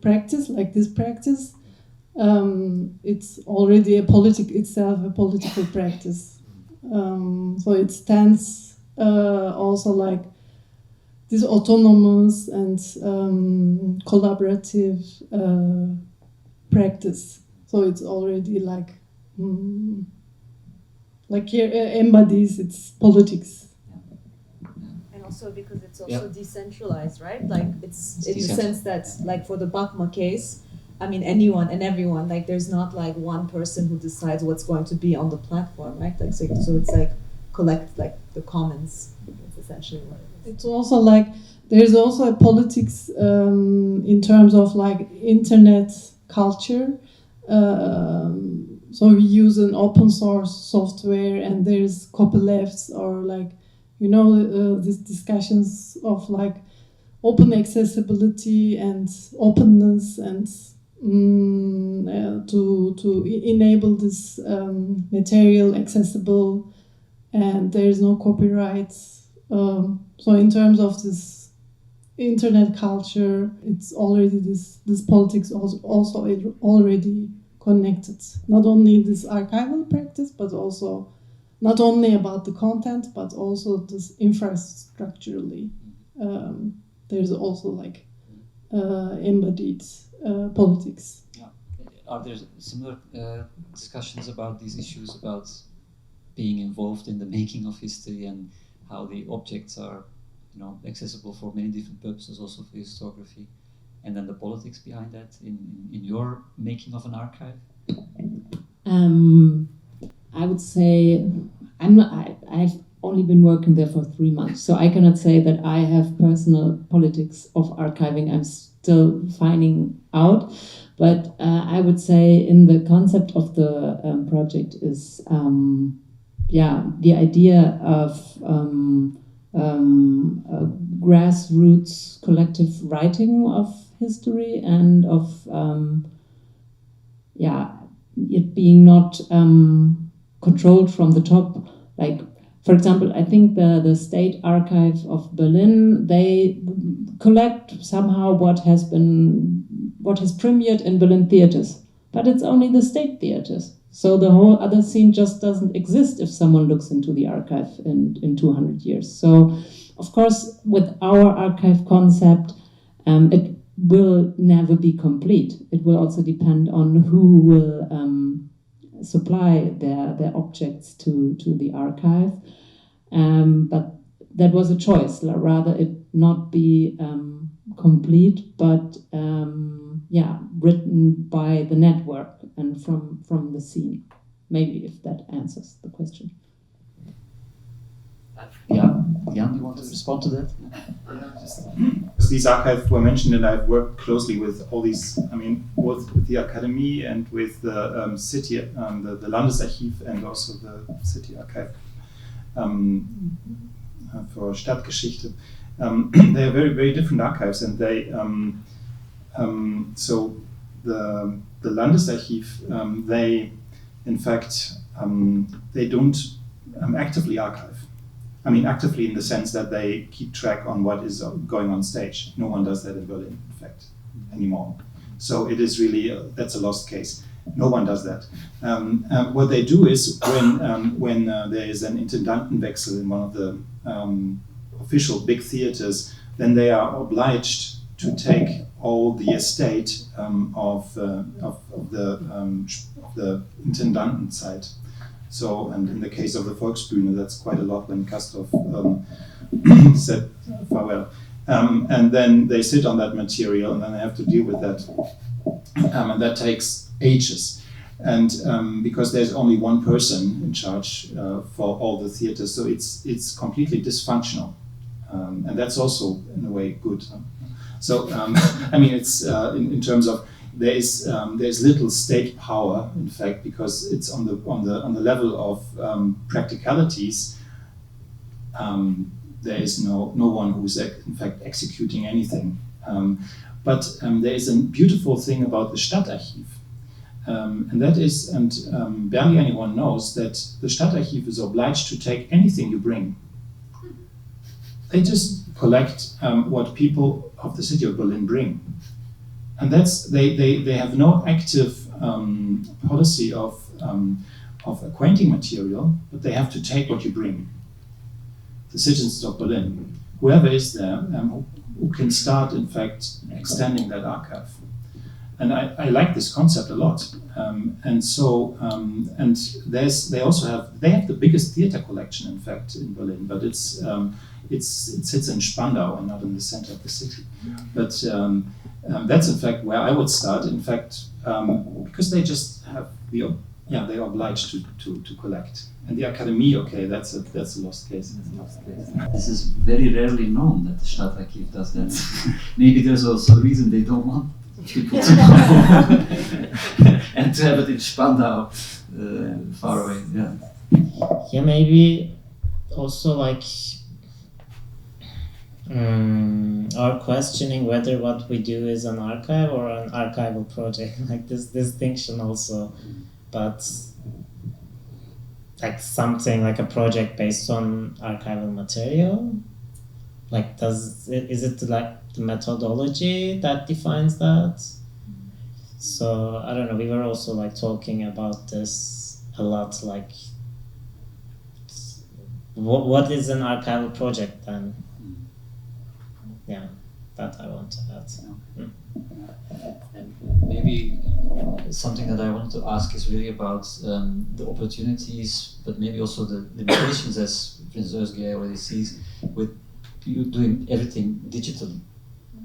practice, like this practice, it's already a political practice. So it stands also like this autonomous and collaborative practice. So it's already here embodies its politics. And also because it's also decentralized, right? Like it's in the sense that, like for the bak.ma case, I mean anyone and everyone, like there's not like one person who decides what's going to be on the platform, right? Like so it's like collect like the commons. It's essentially what it is. It's also like there's also a politics in terms of like internet culture. So we use an open source software, and there's copylefts or like, these discussions of like open accessibility and openness and to enable this material accessible, and there's no copyrights. So in terms of this internet culture, it's already this politics also already connected. Not only this archival practice, but also not only about the content, but also this infrastructurally. There's also like embodied politics. Yeah. are there similar discussions about these issues about being involved in the making of history and how the objects are, accessible for many different purposes, also for historiography, and then the politics behind that in your making of an archive? I would say I've only been working there for 3 months, so I cannot say that I have personal politics of archiving. I'm still finding out, but I would say in the concept of the project is the idea of grassroots collective writing of history and of it being not controlled from the top. Like, for example, I think the State Archive of Berlin, they collect somehow what has premiered in Berlin theaters, but it's only the state theaters. So the whole other scene just doesn't exist if someone looks into the archive in 200 years. So, of course, with our archive concept, it will never be complete. It will also depend on who will supply their objects to the archive. But that was a choice, rather it not be complete, but written by the network and from the scene. Maybe if that answers the question. Yeah, Jan, you want to respond to that? These archives were mentioned, and I've worked closely with all these. I mean, both with the Academy and with the city, the Landesarchiv, and also the City Archive for Stadtgeschichte. They are very, very different archives, and they so the Landesarchiv, they in fact they don't actively archive. I mean, actively in the sense that they keep track on what is going on stage. No one does that in Berlin, in fact, anymore. So it is really, that's a lost case. No one does that. What they do is when there is an Intendantenwechsel in one of the official big theaters, then they are obliged to take all the estate of the Intendantenzeit. So, and in the case of the Volksbühne, that's quite a lot when Castorf said farewell. And then they sit on that material, and then they have to deal with that. And that takes ages. And because there's only one person in charge for all the theaters, so it's completely dysfunctional. And that's also, in a way, good. So, I mean, it's in terms of there's little state power, in fact, because it's on the level of practicalities. There is no one who's in fact executing anything. But there is a beautiful thing about the Stadtarchiv, and that is, barely anyone knows that the Stadtarchiv is obliged to take anything you bring. They just collect what people of the city of Berlin bring. And that's they have no active policy of acquainting material, but they have to take what you bring. The citizens of Berlin, whoever is there, who can start, in fact, extending that archive. And I like this concept a lot. And so and they have the biggest theater collection, in fact, in Berlin, but it sits in Spandau and not in the center of the city. But that's in fact where I would start. In fact, because they just have they are obliged to collect. And the Academy, okay, that's a lost case. This is very rarely known that the Stadtarchiv does that. Maybe there's also a reason they don't want people to know and to have it in Spandau, far away. Yeah, maybe also like. Are questioning whether what we do is an archive or an archival project, like this distinction also, but like something like a project based on archival material, like is it like the methodology that defines that? So I don't know, we were also like talking about this a lot, like what is an archival project then? Yeah. that I want to add. And maybe something that I wanted to ask is really about the opportunities, but maybe also the limitations, as Prince Özge already sees, with you doing everything digitally.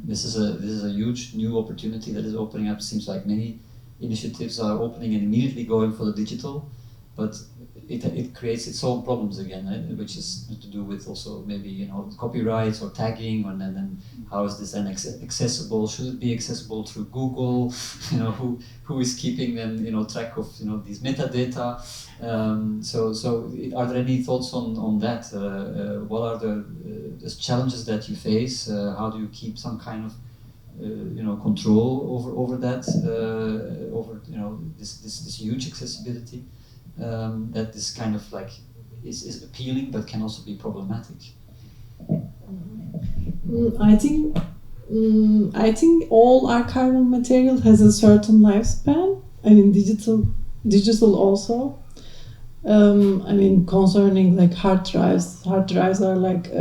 This is a huge new opportunity that is opening up. Seems like many initiatives are opening and immediately going for the digital, but it creates its own problems again, right? Which is to do with also maybe copyrights or tagging, and then how is this then accessible? Should it be accessible through Google? Who is keeping then track of these metadata? So are there any thoughts on that? What are the challenges that you face? How do you keep some kind of control over that, over this huge accessibility that this kind of like is appealing but can also be problematic? I think all archival material has a certain lifespan. I mean, digital also. I mean, concerning like hard drives are like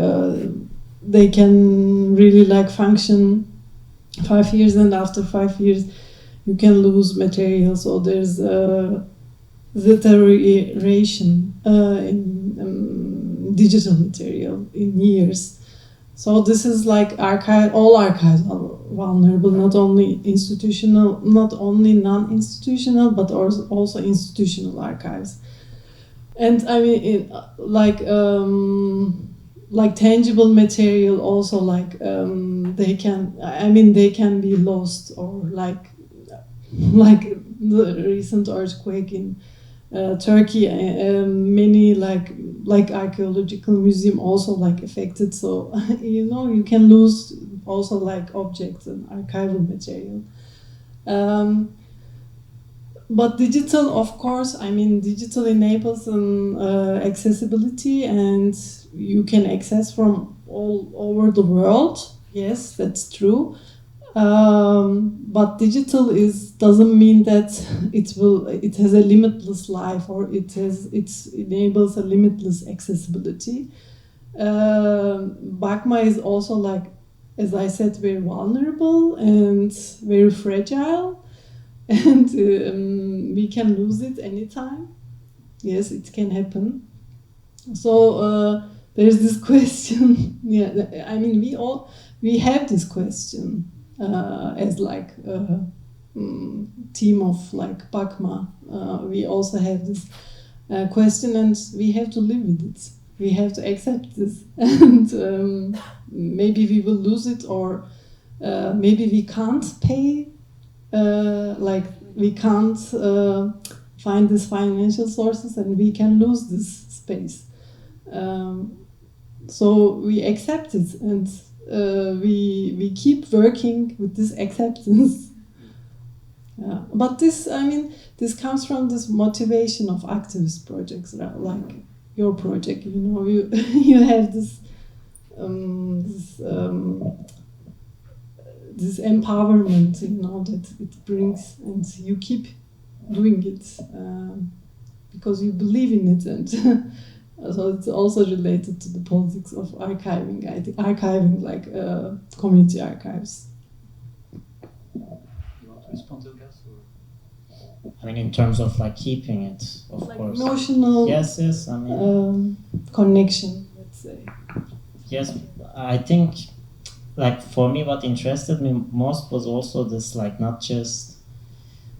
they can really like function 5 years, and after 5 years you can lose material. So there's deterioration in digital material in years. So this is like all archives are vulnerable, not only non-institutional, but also institutional archives. And I mean, like tangible material also, like they can be lost, or like the recent earthquake in Turkey, many like archaeological museum also like affected. So you can lose also like objects and archival material. But digital, of course, I mean, digital enables accessibility, and you can access from all over the world. Yes, that's true. But digital doesn't mean that it has a limitless life, or it enables a limitless accessibility. bak.ma is also, like, as I said, very vulnerable and very fragile. And we can lose it anytime. Yes, it can happen. So there's this question. Yeah, I mean, we have this question as like team of like bak.ma. We also have this question, and we have to live with it. We have to accept this, and maybe we will lose it, or maybe we can't pay. Like we can't find these financial sources, and we can lose this space. So we accept it, and we keep working with this acceptance. But this, I mean, this comes from this motivation of activist projects, like your project. You have this empowerment, that it brings, and you keep doing it because you believe in it, and so it's also related to the politics of archiving. I think archiving, like community archives. You want to respond to Ilgaz? I mean, in terms of like keeping it, of like course. Emotional. Yes. I mean, connection. Let's say. Yes, I think. Like for me, what interested me most was also this, like, not just,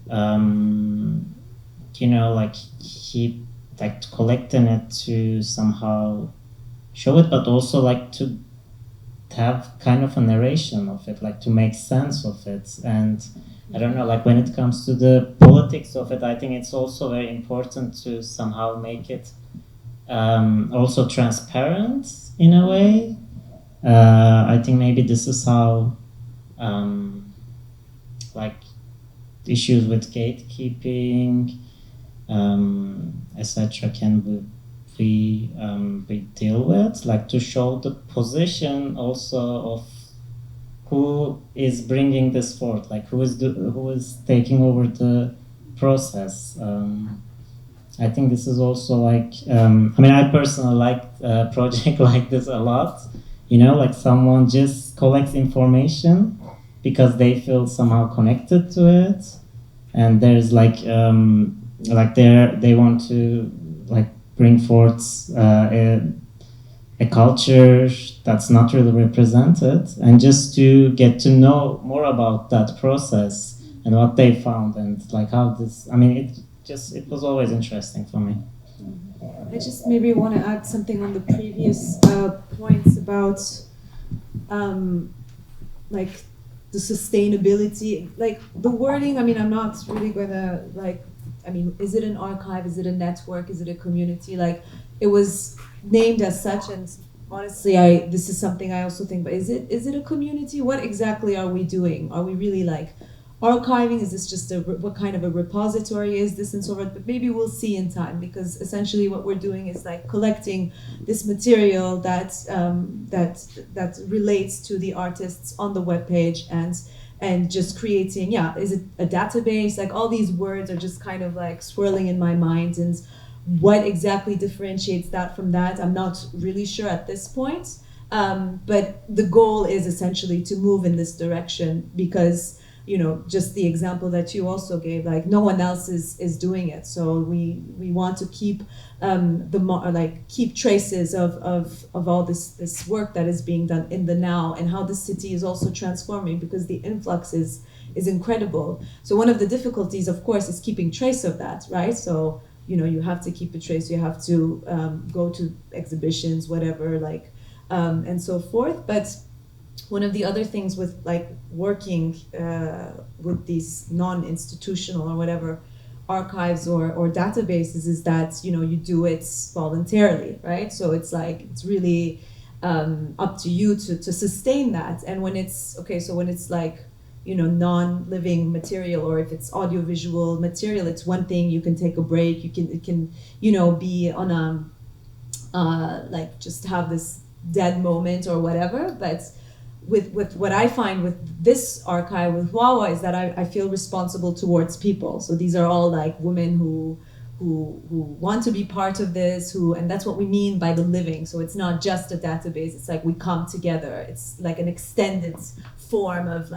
like keep like collecting it to somehow show it, but also like to have kind of a narration of it, like to make sense of it. And I don't know, like when it comes to the politics of it, I think it's also very important to somehow make it also transparent in a way. I think maybe this is how like issues with gatekeeping, etc. can be dealt with, like to show the position also of who is bringing this forward, like who is taking over the process. I think this is also like, I mean, I personally like a project like this a lot. Like someone just collects information because they feel somehow connected to it, and there's they want to like bring forth a culture that's not really represented, and just to get to know more about that process and what they found, and like how this. I mean, it was always interesting for me. I just maybe want to add something on the previous points about like the sustainability, like the wording. I mean, I'm not really gonna like. I mean, is it an archive? Is it a network? Is it a community? Like, it was named as such, and honestly, this is something I also think. But is it a community? What exactly are we doing? Are we really like archiving? Is this just what kind of a repository is this, and so forth? But maybe we'll see in time, because essentially what we're doing is like collecting this material that relates to the artists on the webpage, and just creating, is it a database? Like, all these words are just kind of like swirling in my mind, and what exactly differentiates that from that, I'm not really sure at this point. But the goal is essentially to move in this direction, because, you know, just the example that you also gave, like no one else is doing it. So we want to keep keep traces of all this work that is being done in the now, and how the city is also transforming, because the influx is incredible. So one of the difficulties, of course, is keeping trace of that, right? So, you know, you have to keep a trace, you have to go to exhibitions, whatever, like, and so forth. But one of the other things with like working with these non-institutional or whatever archives or databases is that, you know, you do it voluntarily, right? So it's like, it's really up to you to sustain that. And when it's, when it's like, you know, non-living material, or if it's audiovisual material, it's one thing, you can take a break, it can, you know, be on a, like, just have this dead moment or whatever. But with what I find with this archive with Wawa is that I feel responsible towards people. So these are all like women who want to be part of this, and that's what we mean by the living. So it's not just a database, it's like we come together. It's like an extended form of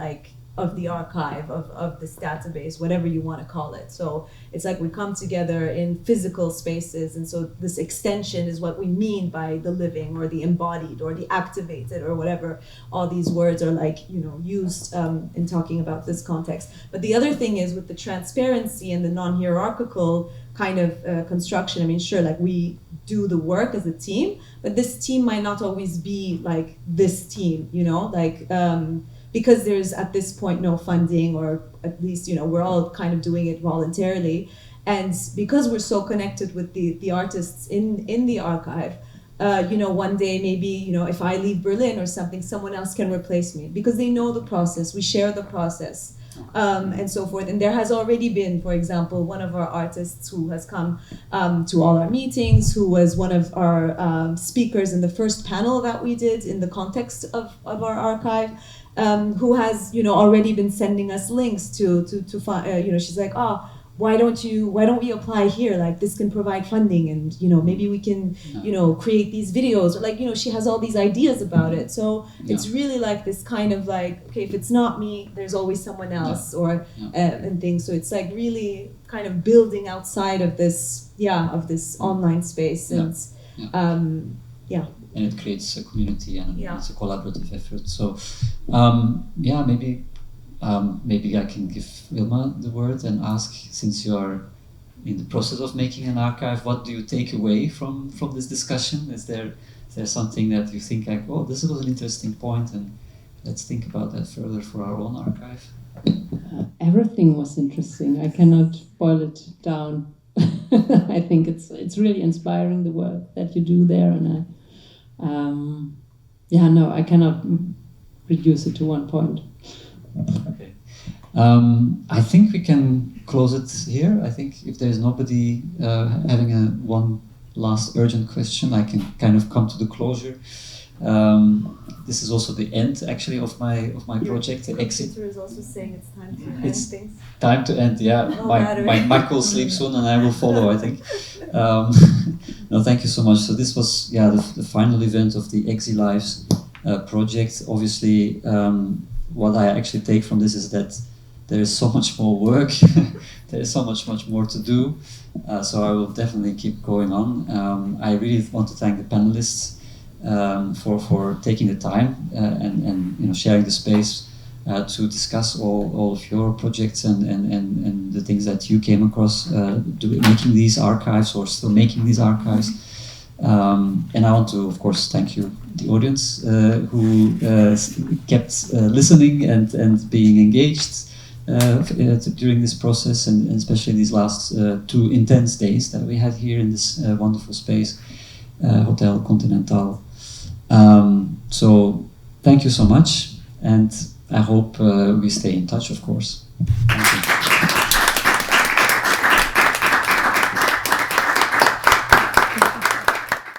the archive, of this database, whatever you want to call it. So it's like we come together in physical spaces, and so this extension is what we mean by the living, or the embodied, or the activated, or whatever all these words are like, you know, used in talking about this context. But the other thing is with the transparency and the non-hierarchical kind of construction. I mean, sure, like we do the work as a team, but this team might not always be like this team, you know, like, because there's at this point no funding, or at least, you know, we're all kind of doing it voluntarily. And because we're so connected with the artists in the archive, you know, one day maybe, you know, if I leave Berlin or something, someone else can replace me, because they know the process, we share the process, and so forth. And there has already been, for example, one of our artists who has come to all our meetings, who was one of our speakers in the first panel that we did in the context of our archive, who has, you know, already been sending us links to find, you know, she's like, why don't we apply here? Like, this can provide funding, and, you know, maybe we can, you know, create these videos, or like, you know, she has all these ideas about it. So it's really like this kind of like, okay, if it's not me, there's always someone else, or and things. So it's like really kind of building outside of this, of this online space, and and it creates a community, and it's a collaborative effort. So maybe I can give Wilma the word and ask, since you are in the process of making an archive, what do you take away from this discussion? Is there something that you think like, oh, this was an interesting point, and let's think about that further for our own archive? Everything was interesting. I cannot boil it down. I think it's really inspiring, the work that you do there, and I cannot reduce it to one point. Okay. I think we can close it here. I think if there's nobody having one last urgent question, I can kind of come to the closure. This is also the end, actually, of my project, the Exit. Peter is also saying it's time to end things. Time to end, yeah. Mike will sleep soon, and I will follow, I think. No, thank you so much. So this was the final event of the Exile Lives project. Obviously, what I actually take from this is that there is so much more work, there is so much more to do, so I will definitely keep going on. I really want to thank the panelists for taking the time and sharing the space to discuss all of your projects and the things that you came across making these archives or still making these archives. And I want to, of course, thank you, the audience, who kept listening and being engaged during this process, and especially these last 2 intense days that we had here in this wonderful space, Hotel Continental. So thank you so much, and I hope we stay in touch, of course. Thank you.